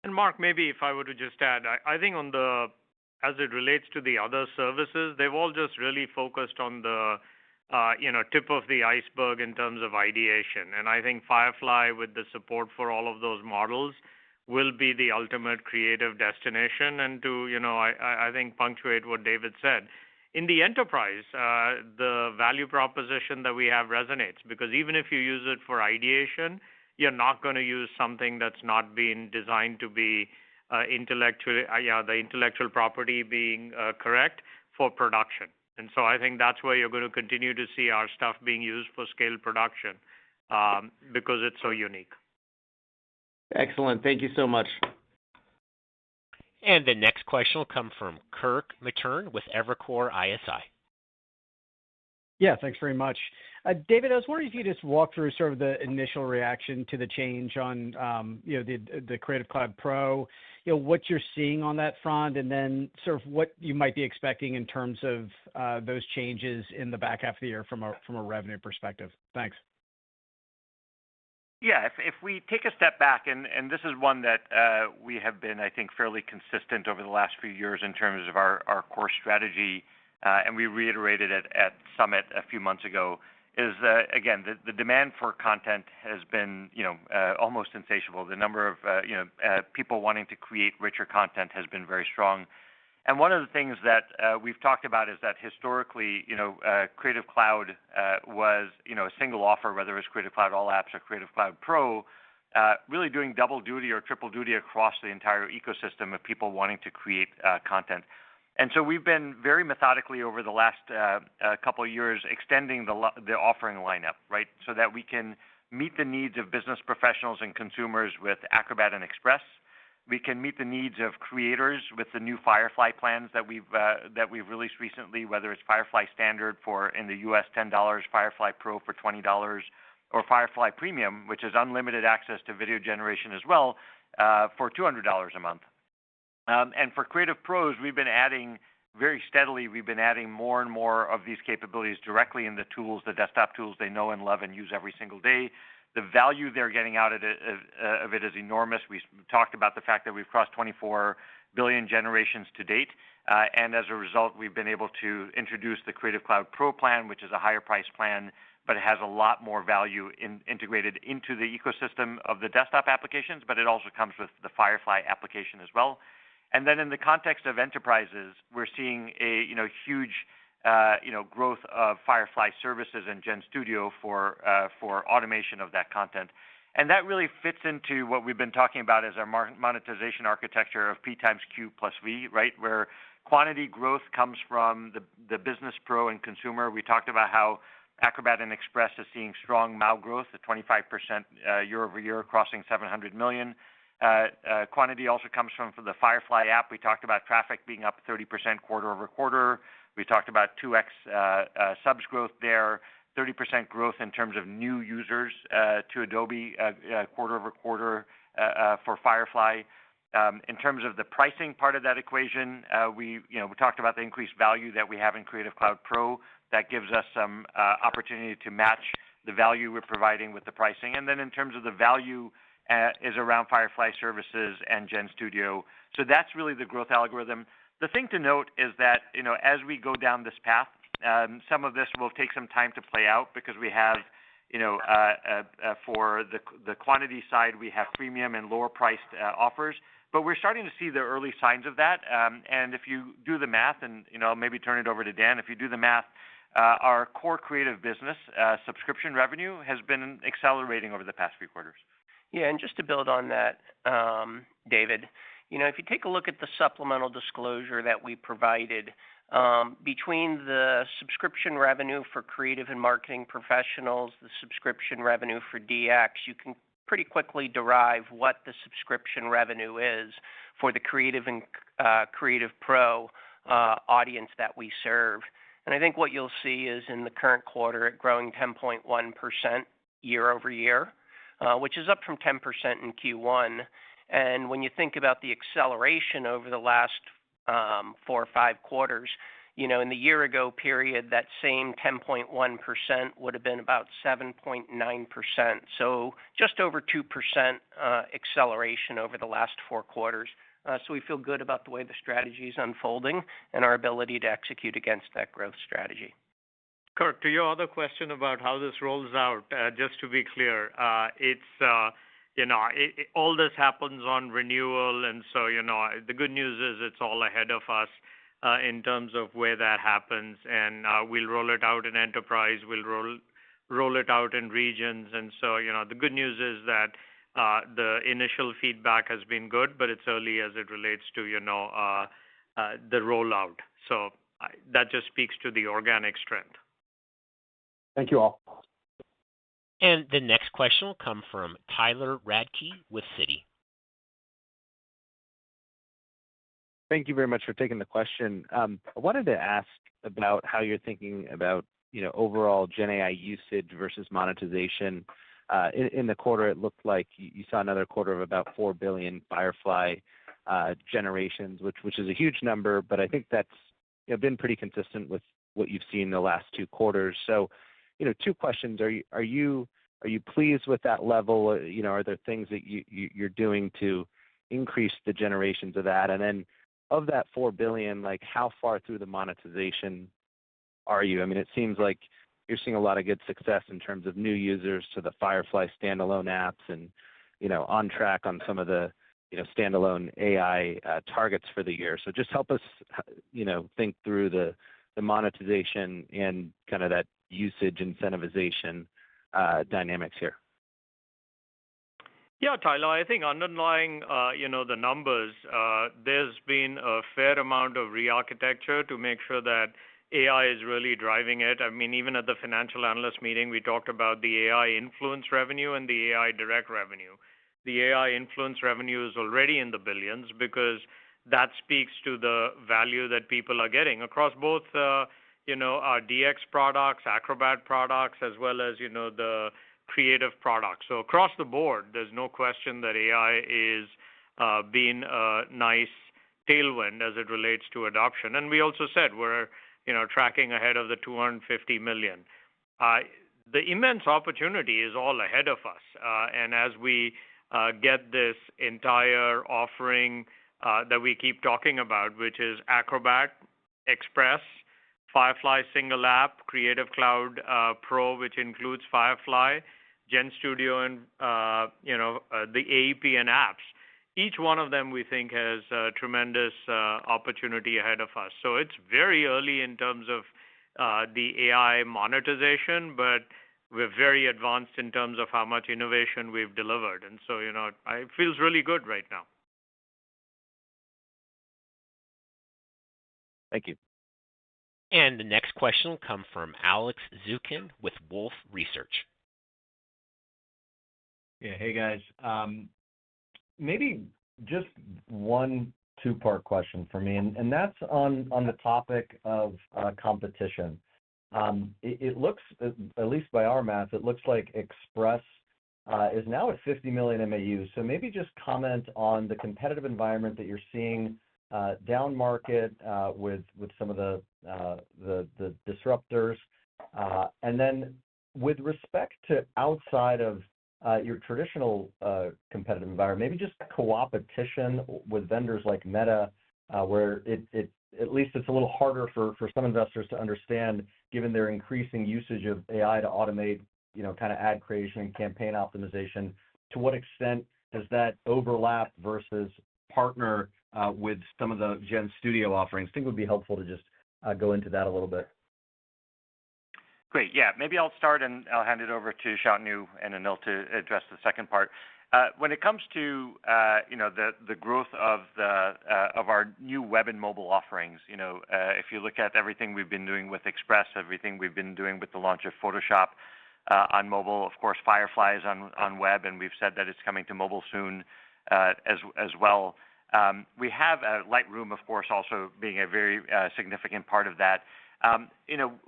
And Mark, maybe if I were to just add, I think as it relates to the other services, they've all just really focused on the tip of the iceberg in terms of ideation. And I think Firefly, with the support for all of those models, will be the ultimate creative destination. And to, I think punctuate what David said, in the enterprise, the value proposition that we have resonates, because even if you use it for ideation, you're not going to use something that's not been designed to be the intellectual property being correct for production. And so I think that's where you're going to continue to see our stuff being used for scale production because it's so unique. Excellent. Thank you so much. And the next question will come from Kirk Materne with Evercore ISI. Yeah, thanks very much. David, I was wondering if you just walk through sort of the initial reaction to the change on, the Creative Cloud Pro, what you're seeing on that front, and then sort of what you might be expecting in terms of those changes in the back half of the year from a revenue perspective. Thanks. Yeah, if we take a step back, and this is one that we have been, I think, fairly consistent over the last few years in terms of our core strategy, and we reiterated it at Summit a few months ago, is again, the demand for content has been, almost insatiable. The number of, people wanting to create richer content has been very strong. And one of the things that we've talked about is that historically, Creative Cloud was, a single offer, whether it was Creative Cloud All Apps or Creative Cloud Pro, really doing double duty or triple duty across the entire ecosystem of people wanting to create content. And so we've been very methodically over the last couple of years extending the offering lineup, right, so that we can meet the needs of business professionals and consumers with Acrobat and Express. We can meet the needs of creators with the new Firefly plans that we've released recently, whether it's Firefly Standard for in the U.S. $10, Firefly Pro for $20, or Firefly Premium, which is unlimited access to video generation as well, for $200 a month. And for Creative Pros, we've been adding very steadily. We've been adding more and more of these capabilities directly in the tools, the desktop tools they know and love and use every single day. The value they're getting out of it is enormous. We talked about the fact that we've crossed 24 billion generations to date, and as a result, we've been able to introduce the Creative Cloud Pro plan, which is a higher price plan, but it has a lot more value integrated into the ecosystem of the desktop applications, but it also comes with the Firefly application as well. And then in the context of enterprises, we're seeing a huge growth of Firefly services and GenStudio for automation of that content. And that really fits into what we've been talking about as our monetization architecture of P times Q plus V, right, where quantity growth comes from the business pro and consumer. We talked about how Acrobat and Express is seeing strong MAU growth at 25% year over year, crossing 700 million. Quantity also comes from the Firefly app. We talked about traffic being up 30% quarter over quarter. We talked about 2x subs growth there, 30% growth in terms of new users to Adobe quarter over quarter for Firefly. In terms of the pricing part of that equation, we talked about the increased value that we have in Creative Cloud Pro. That gives us some opportunity to match the value we're providing with the pricing. And then in terms of the value is around Firefly services and GenStudio. So that's really the growth algorithm. The thing to note is that, as we go down this path, some of this will take some time to play out because we have, for the quantity side, we have premium and lower priced offers. But we're starting to see the early signs of that. And if you do the math, and I'll maybe turn it over to Dan, if you do the math, our core creative business subscription revenue has been accelerating over the past few quarters. Yeah, and just to build on that, David, if you take a look at the supplemental disclosure that we provided, between the subscription revenue for creative and marketing professionals, the subscription revenue for DX, you can pretty quickly derive what the subscription revenue is for the creative and creative pro audience that we serve. And I think what you'll see is in the current quarter, it growing 10.1% year over year, which is up from 10% in Q1. And when you think about the acceleration over the last 4 or 5 quarters, in the year ago period, that same 10.1% would have been about 7.9%. So just over 2% acceleration over the last 4 quarters. So we feel good about the way the strategy is unfolding and our ability to execute against that growth strategy. Kirk, to your other question about how this rolls out, just to be clear, all this happens on renewal, and so the good news is it's all ahead of us in terms of where that happens, and we'll roll it out in enterprise, we'll roll it out in regions, and so the good news is that the initial feedback has been good, but it's early as it relates to the rollout. So that just speaks to the organic strength. Thank you all. And the next question will come from Tyler Radke with Citi. Thank you very much for taking the question. I wanted to ask about how you're thinking about, overall Gen AI usage versus monetization. In the quarter, it looked like you saw another quarter of about 4 billion Firefly generations, which is a huge number, but I think that's been pretty consistent with what you've seen the last 2 quarters. So, 2 questions: Are you pleased with that level? Are there things that you're doing to increase the generations of that? And then, of that 4 billion, like how far through the monetization are you? I mean, it seems like you're seeing a lot of good success in terms of new users to the Firefly standalone apps, and on track on some of the standalone AI targets for the year. So just help us, think through the monetization and kind of that usage incentivization dynamics here. Yeah, Tyler, I think underlying, the numbers, there's been a fair amount of re-architecture to make sure that AI is really driving it. I mean, even at the financial analyst meeting, we talked about the AI influence revenue and the AI direct revenue. The AI influence revenue is already in the billions because that speaks to the value that people are getting across both, our DX products, Acrobat products, as well as, the creative products. So across the board, there's no question that AI is being a nice tailwind as it relates to adoption. And we also said we're, tracking ahead of the 250 million. The immense opportunity is all ahead of us. And as we get this entire offering that we keep talking about, which is Acrobat, Express, Firefly single app, Creative Cloud Pro, which includes Firefly, GenStudio, and the AEP and apps. Each one of them we think has a tremendous opportunity ahead of us. So it's very early in terms of the AI monetization, but we're very advanced in terms of how much innovation we've delivered. And so, it feels really good right now. Thank you. And the next question will come from Alex Zukin with Wolfe Research. Yeah, hey guys. Maybe just one 2-part question for me, and that's on the topic of competition. It looks, at least by our math, it looks like Express is now at 50 million MAUs. So maybe just comment on the competitive environment that you're seeing down market with some of the disruptors, and then with respect to outside of your traditional competitive environment, maybe just co-opetition with vendors like Meta, where it at least it's a little harder for some investors to understand, given their increasing usage of AI to automate, kind of ad creation and campaign optimization. To what extent does that overlap versus partner with some of the GenStudio offerings? I think it would be helpful to just go into that a little bit. Great. Yeah, maybe I'll start and I'll hand it over to Shantanu and Anil to address the second part. When it comes to the growth of our new web and mobile offerings, if you look at everything we've been doing with Express, everything we've been doing with the launch of Photoshop on mobile, of course, Firefly is on web, and we've said that it's coming to mobile soon as well. We have Lightroom, of course, also being a very significant part of that.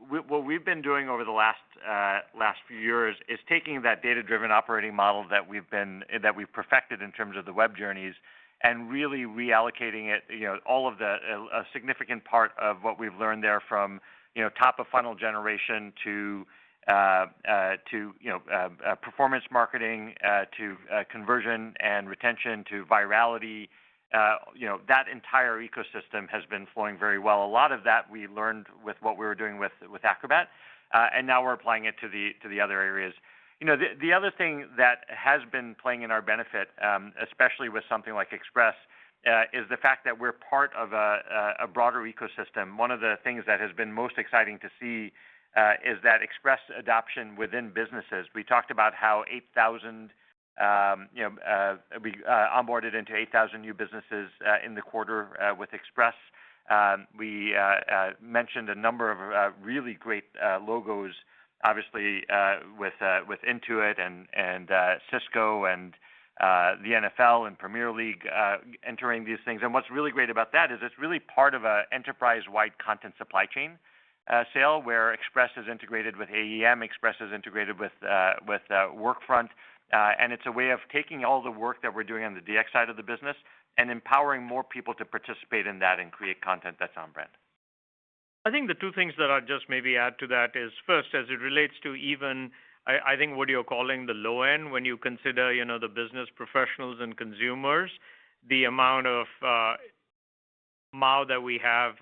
What we've been doing over the last few years is taking that data-driven operating model that we've perfected in terms of the web journeys, and really reallocating it. All of a significant part of what we've learned there, from top of funnel generation to performance marketing, to conversion and retention, to virality. That entire ecosystem has been flowing very well. A lot of that we learned with what we were doing with Acrobat, and now we're applying it to the other areas. The other thing that has been playing in our benefit, especially with something like Express, is the fact that we're part of a broader ecosystem. One of the things that has been most exciting to see is that Express adoption within businesses. We talked about how 8,000. We onboarded into 8,000 new businesses in the quarter with Express. We mentioned a number of really great logos, obviously with Intuit and Cisco and the NFL and Premier League entering these things. And what's really great about that is it's really part of an enterprise-wide content supply chain sale, where Express is integrated with AEM, Express is integrated with Workfront. And it's a way of taking all the work that we're doing on the DX side of the business and empowering more people to participate in that and create content that's on brand. I think the two things that I'd just maybe add to that is, first, as it relates to even, I think what you're calling the low end, when you consider, the business professionals and consumers, the amount of MAU that we have,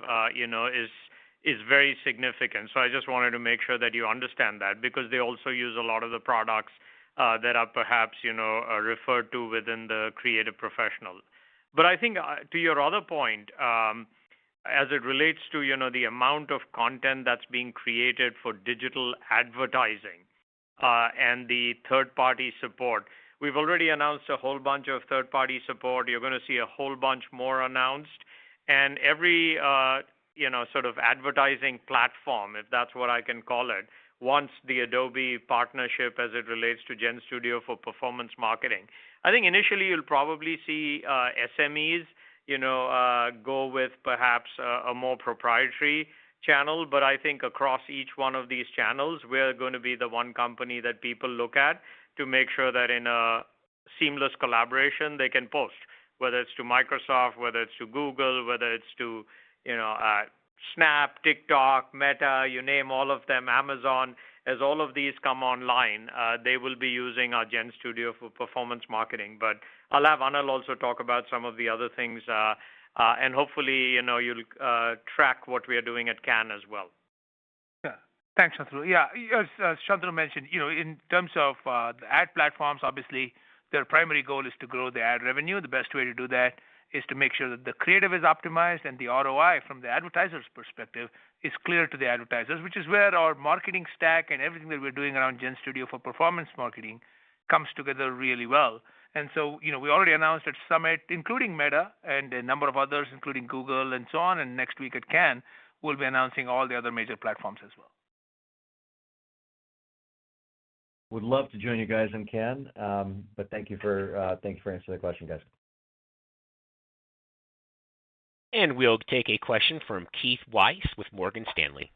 is very significant. So I just wanted to make sure that you understand that, because they also use a lot of the products that are perhaps, referred to within the creative professional. But I think to your other point, as it relates to, the amount of content that's being created for digital advertising and the third-party support, we've already announced a whole bunch of third-party support. You're going to see a whole bunch more announced. And every, sort of advertising platform, if that's what I can call it, wants the Adobe partnership as it relates to GenStudio for performance marketing. I think initially you'll probably see SMEs, go with perhaps a more proprietary channel, but I think across each one of these channels, we're going to be the one company that people look at to make sure that in a seamless collaboration they can post, whether it's to Microsoft, whether it's to Google, whether it's to, Snap, TikTok, Meta, you name all of them, Amazon. As all of these come online, they will be using our GenStudio for performance marketing. But I'll have Anil also talk about some of the other things, and hopefully, you'll track what we are doing at Cannes as well. Yeah. Thanks, Shantanu. Yeah, as Shantanu mentioned, in terms of the ad platforms, obviously, their primary goal is to grow the ad revenue. The best way to do that is to make sure that the creative is optimized and the ROI from the advertiser's perspective is clear to the advertisers, which is where our marketing stack and everything that we're doing around GenStudio for performance marketing comes together really well. And so, we already announced at Summit, including Meta and a number of others, including Google and so on, and next week at Cannes, we'll be announcing all the other major platforms as well. Would love to join you guys in Cannes, but thank you for answering the question, guys. And we'll take a question from Keith Weiss with Morgan Stanley.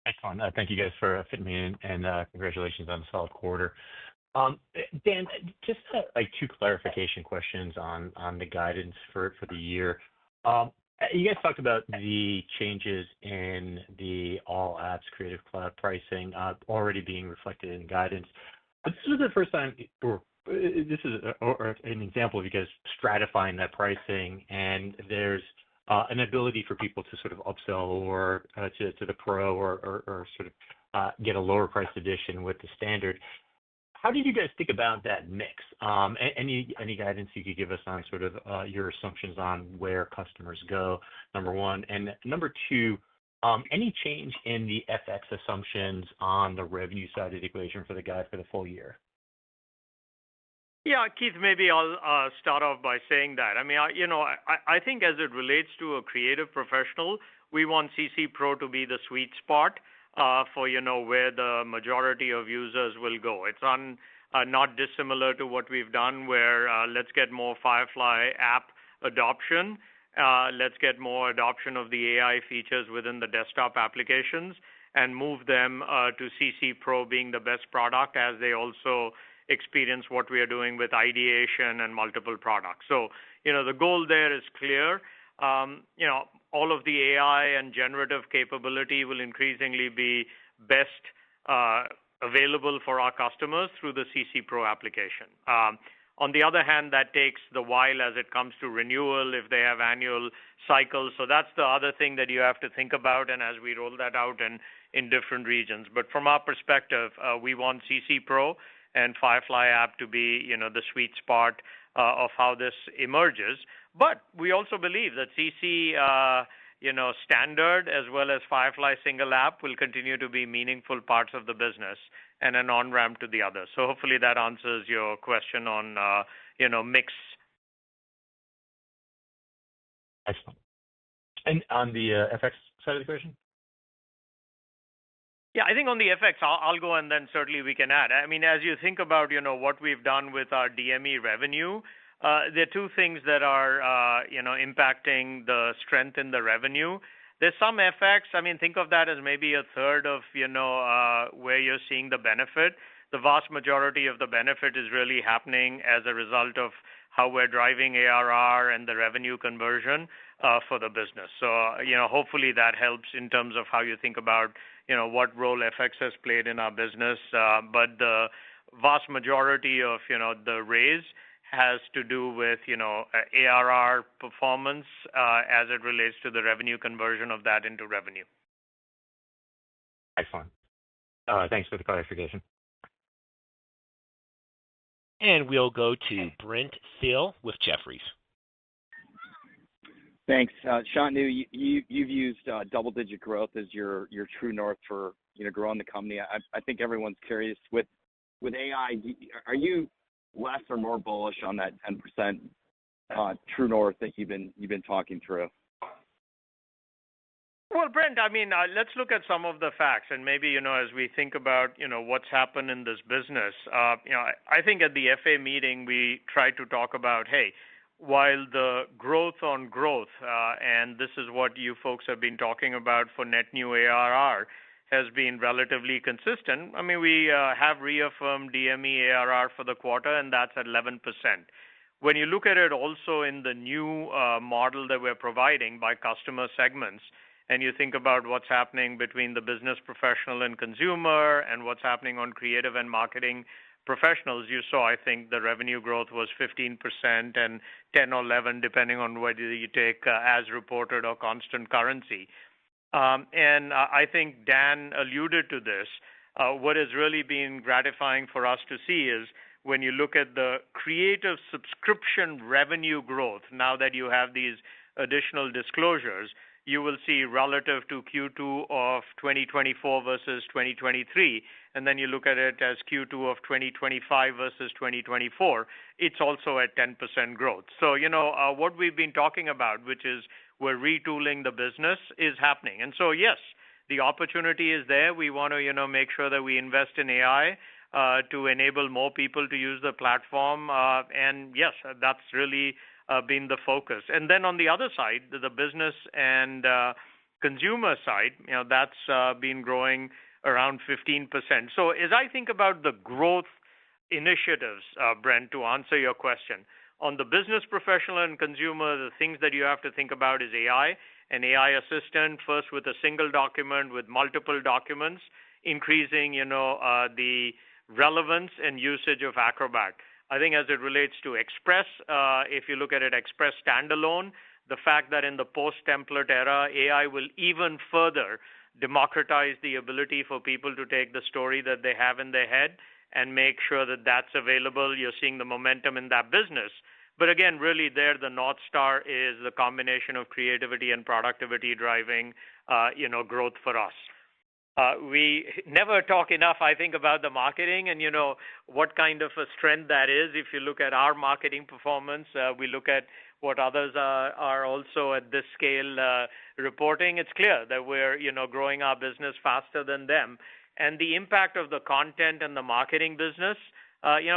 Excellent. Thank you guys for fitting me in, and congratulations on the solid quarter. Dan, just like two clarification questions on the guidance for the year. You guys talked about the changes in the All Apps Creative Cloud pricing already being reflected in guidance. But this was the first time, or this is or an example of you guys stratifying that pricing, and there's an ability for people to sort of upsell or to the Pro or sort of get a lower priced edition with the standard. How did you guys think about that mix? Any guidance you could give us on sort of your assumptions on where customers go, number one. And number two, any change in the FX assumptions on the revenue side of the equation for the guide for the full year? Yeah, Keith, maybe I'll start off by saying that. I mean, I think as it relates to a creative professional, we want CC Pro to be the sweet spot for where the majority of users will go. It's not dissimilar to what we've done, where let's get more Firefly app adoption, let's get more adoption of the AI features within the desktop applications, and move them to CC Pro being the best product as they also experience what we are doing with ideation and multiple products. So, the goal there is clear. All of the AI and generative capability will increasingly be best available for our customers through the CC Pro application. On the other hand, that takes the while as it comes to renewal if they have annual cycles. So that's the other thing that you have to think about, and as we roll that out in different regions. But from our perspective, we want CC Pro and Firefly app to be, the sweet spot of how this emerges. But we also believe that CC, standard as well as Firefly single app will continue to be meaningful parts of the business and an on-ramp to the others. So hopefully that answers your question on, mix. Excellent. And on the FX side of the equation? Yeah, I think on the FX, I'll go and then certainly we can add. I mean, as you think about, what we've done with our DME revenue, there are two things that are, impacting the strength in the revenue. There's some FX. I mean, think of that as maybe a third of, where you're seeing the benefit. The vast majority of the benefit is really happening as a result of how we're driving ARR and the revenue conversion for the business. So, hopefully that helps in terms of how you think about, what role FX has played in our business. But the vast majority of, the raise has to do with, ARR performance as it relates to the revenue conversion of that into revenue. Excellent. Thanks for the clarification. And we'll go to Brent Thill with Jefferies. Thanks. Shantanu, you've used double-digit growth as your true north for growing the company. I think everyone's curious with AI. Are you less or more bullish on that 10% true north that you've been talking through? Well, Brent, I mean, let's look at some of the facts, and maybe as we think about what's happened in this business. I think at the FA meeting we tried to talk about, hey, while the growth on growth, and this is what you folks have been talking about for net new ARR, has been relatively consistent. I mean, we have reaffirmed DME ARR for the quarter, and that's at 11%. When you look at it also in the new model that we're providing by customer segments, and you think about what's happening between the business professional and consumer and what's happening on creative and marketing professionals, you saw, I think, the revenue growth was 15% and 10 or 11, depending on whether you take as reported or constant currency. And I think Dan alluded to this. What has really been gratifying for us to see is when you look at the creative subscription revenue growth, now that you have these additional disclosures, you will see relative to Q2 of 2024 versus 2023, and then you look at it as Q2 of 2025 versus 2024, it's also at 10% growth. So, what we've been talking about, which is we're retooling the business, is happening. And so, yes, the opportunity is there. We want to, make sure that we invest in AI to enable more people to use the platform. And yes, that's really been the focus. And then on the other side, the business and consumer side, that's been growing around 15%. So as I think about the growth initiatives, Brent, to answer your question, on the business professional and consumer, the things that you have to think about is AI, an AI assistant, first with a single document, with multiple documents, increasing, the relevance and usage of Acrobat. I think as it relates to Express, if you look at it, Express standalone, the fact that in the post-template era, AI will even further democratize the ability for people to take the story that they have in their head and make sure that that's available. You're seeing the momentum in that business. But again, really there, the North Star is the combination of creativity and productivity driving, growth for us. We never talk enough, I think, about the marketing and, what kind of a strength that is. If you look at our marketing performance, we look at what others are also at this scale reporting. It's clear that we're, growing our business faster than them. And the impact of the content and the marketing business,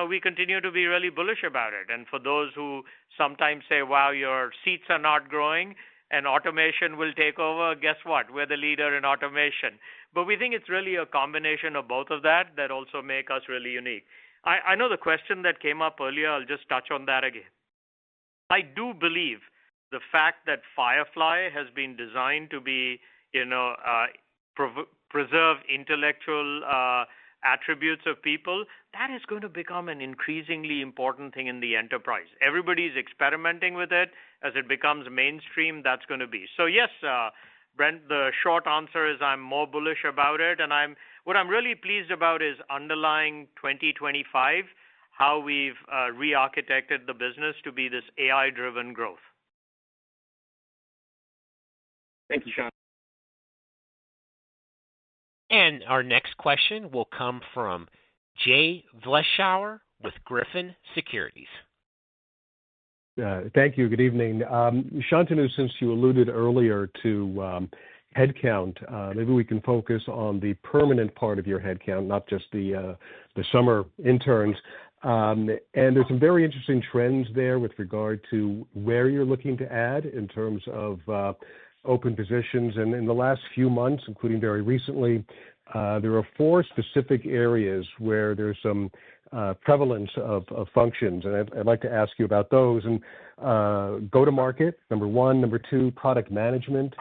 we continue to be really bullish about it. And for those who sometimes say, wow, your seats are not growing and automation will take over, guess what? We're the leader in automation. But we think it's really a combination of both of that also make us really unique. I know the question that came up earlier, I'll just touch on that again. I do believe the fact that Firefly has been designed to be, preserve intellectual attributes of people, that is going to become an increasingly important thing in the enterprise. Everybody's experimenting with it. As it becomes mainstream, that's going to be. So yes, Brent, the short answer is I'm more bullish about it. And what I'm really pleased about is underlying 2025, how we've re-architected the business to be this AI-driven growth. Thank you, Sean. And our next question will come from Jay Vleeschhouwer with Griffin Securities. Thank you. Good evening. Shantanu, since you alluded earlier to headcount, maybe we can focus on the permanent part of your headcount, not just the summer interns. And there's some very interesting trends there with regard to where you're looking to add in terms of open positions. And in the last few months, including very recently, there are 4 specific areas where there's some prevalence of functions. And I'd like to ask you about those. And go-to-market, number 1. Number 2, product management.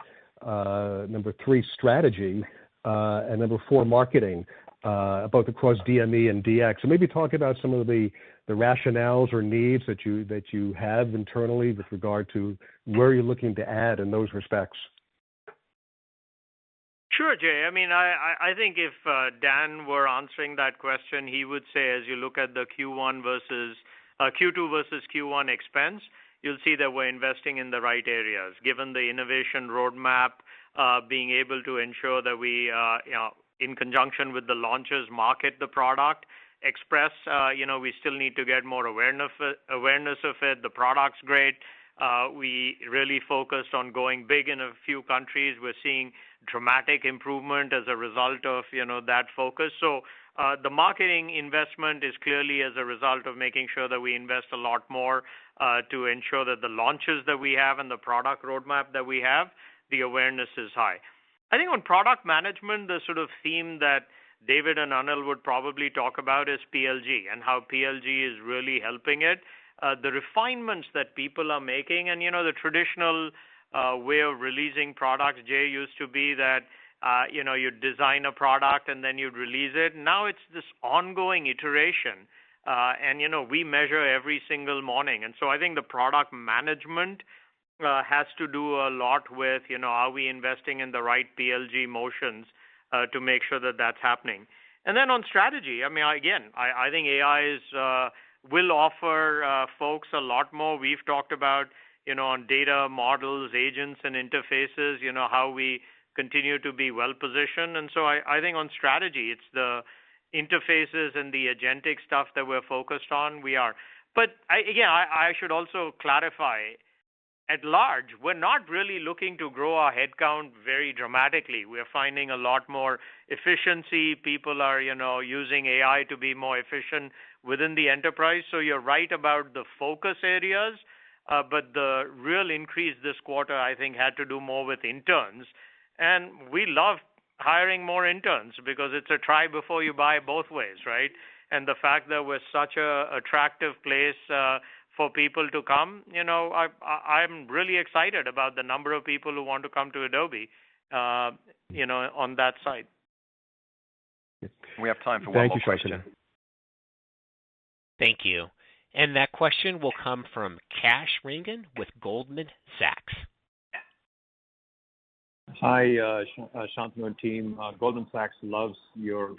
Number 3, strategy. And number 4, marketing, both across DME and DX. So maybe talk about some of the rationales or needs that you have internally with regard to where you're looking to add in those respects. Sure, Jay. I mean, I think if Dan were answering that question, he would say, as you look at the Q2 versus Q1 expense, you'll see that we're investing in the right areas. Given the innovation roadmap, being able to ensure that we, in conjunction with the launches, market the product. Express, we still need to get more awareness of it. The product's great. We really focused on going big in a few countries. We're seeing dramatic improvement as a result of, that focus. So the marketing investment is clearly as a result of making sure that we invest a lot more to ensure that the launches that we have and the product roadmap that we have, the awareness is high. I think on product management, the sort of theme that David and Anil would probably talk about is PLG and how PLG is really helping it. The refinements that people are making and, the traditional way of releasing products, Jay, used to be that, you'd design a product and then you'd release it. Now it's this ongoing iteration. And, we measure every single morning. And so I think the product management has to do a lot with, are we investing in the right PLG motions to make sure that that's happening. And then on strategy, I mean, again, I think AI will offer folks a lot more. We've talked about, on data models, agents, and interfaces, how we continue to be well-positioned. And so I think on strategy, it's the interfaces and the agentic stuff that we're focused on. We are. But I should also clarify, at large, we're not really looking to grow our headcount very dramatically. We're finding a lot more efficiency. People are, using AI to be more efficient within the enterprise. So you're right about the focus areas, but the real increase this quarter, I think, had to do more with interns. And we love hiring more interns because it's a try before you buy both ways, right? And the fact that we're such a attractive place for people to come, I'm really excited about the number of people who want to come to Adobe, on that side. We have time for one more question. Thank you. And that question will come from Kash Rangan with Goldman Sachs. Hi, Shantanu and team. Goldman Sachs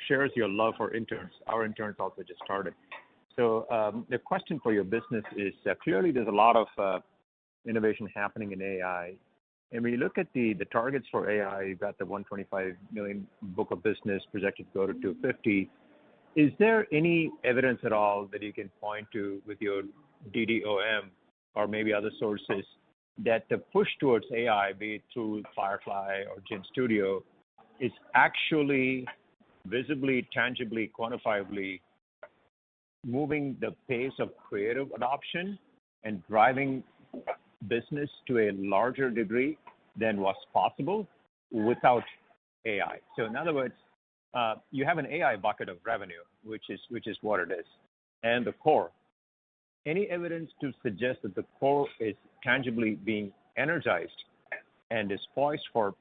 shares your love for interns. Our interns also just started. So the question for your business is clearly there's a lot of innovation happening in AI. And when you look at the targets for AI, you've got the 125 million book of business projected to go to 250. Is there any evidence at all that you can point to with your DDOM or maybe other sources that the push towards AI, be it through Firefly or GenStudio, is actually visibly, tangibly, quantifiably moving the pace of creative adoption and driving business to a larger degree than was possible without AI? So in other words, you have an AI bucket of revenue, which is what it is, and the core. Any evidence to suggest that the core is tangibly being energized and is poised for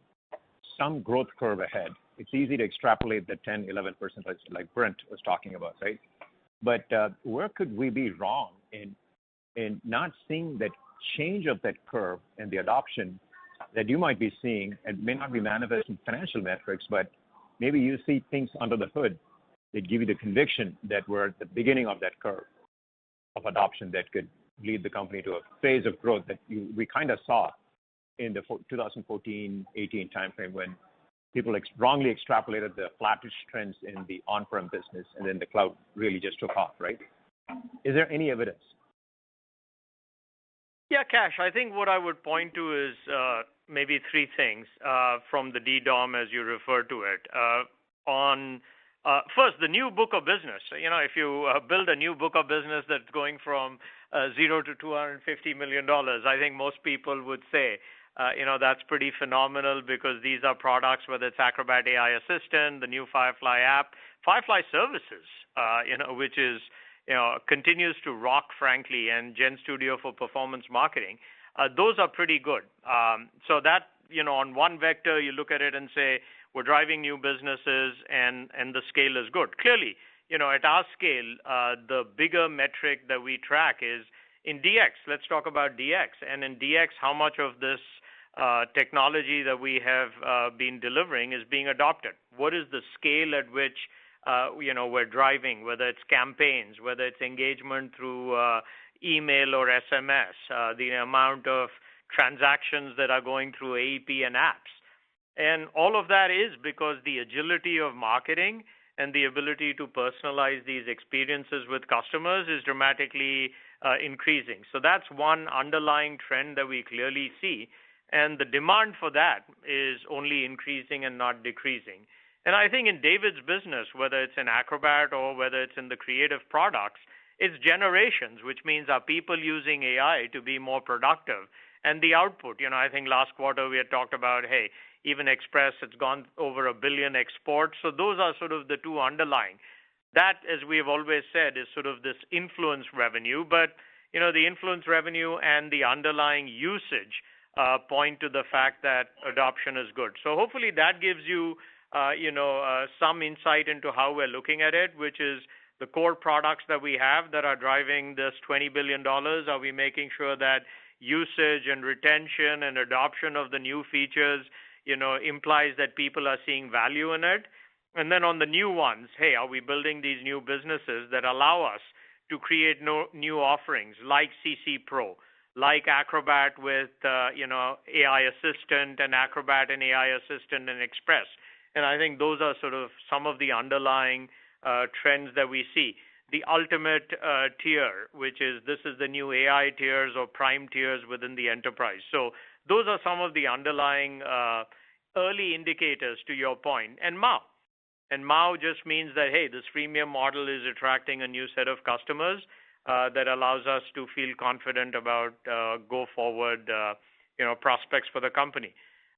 some growth curve ahead? It's easy to extrapolate the 10, 11% like Brent was talking about, right? But where could we be wrong in not seeing that change of that curve and the adoption that you might be seeing? It may not be manifest in financial metrics, but maybe you see things under the hood that give you the conviction that we're at the beginning of that curve of adoption that could lead the company to a phase of growth that we kind of saw in the 2014-18 timeframe when people wrongly extrapolated the flattish trends in the on-prem business, and then the cloud really just took off, right? Is there any evidence? Yeah, Kash, I think what I would point to is maybe three things from the DDOM, as you refer to it. First, the new book of business. If you build a new book of business that's going from 0 to $250 million, I think most people would say, that's pretty phenomenal because these are products, whether it's Acrobat AI Assistant, the new Firefly app, Firefly Services, which is, continues to rock, frankly, and GenStudio for performance marketing. Those are pretty good. So that, on one vector, you look at it and say, we're driving new businesses and the scale is good. Clearly, at our scale, the bigger metric that we track is in DX. Let's talk about DX. And in DX, how much of this technology that we have been delivering is being adopted? What is the scale at which we're driving, whether it's campaigns, whether it's engagement through email or SMS, the amount of transactions that are going through AEP and apps. And all of that is because the agility of marketing and the ability to personalize these experiences with customers is dramatically increasing. So that's one underlying trend that we clearly see. And the demand for that is only increasing and not decreasing. And I think in David's business, whether it's in Acrobat or whether it's in the creative products, it's generations, which means are people using AI to be more productive. And the output, I think last quarter we had talked about, hey, even Express, it's gone over 1 billion exports. So those are sort of the two underlying. That, as we have always said, is sort of this influence revenue. But, the influence revenue and the underlying usage point to the fact that adoption is good. So hopefully that gives you, some insight into how we're looking at it, which is the core products that we have that are driving this $20 billion. Are we making sure that usage and retention and adoption of the new features, implies that people are seeing value in it? And then on the new ones, hey, are we building these new businesses that allow us to create new offerings like CC Pro, like Acrobat with, AI Assistant and Acrobat and AI Assistant and Express? And I think those are sort of some of the underlying trends that we see. The ultimate tier, which is this is the new AI tiers or prime tiers within the enterprise. So those are some of the underlying early indicators to your point. And MAU. And MAU just means that, hey, this freemium model is attracting a new set of customers that allows us to feel confident about go forward, prospects for the company.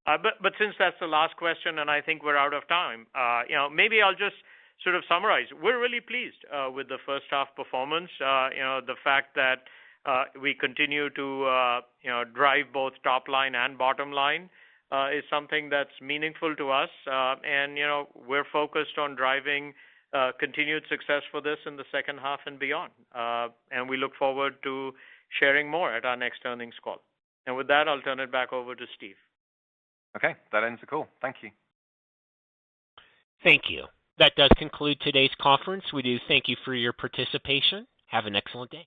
But since that's the last question, and I think we're out of time, maybe I'll just sort of summarize. We're really pleased with the first half performance. The fact that we continue to drive both top line and bottom line is something that's meaningful to us. And we're focused on driving continued success for this in the second half and beyond. And we look forward to sharing more at our next earnings call. And with that, I'll turn it back over to Steve. Okay, that ends the call. Thank you. Thank you. That does conclude today's conference. We do thank you for your participation. Have an excellent day.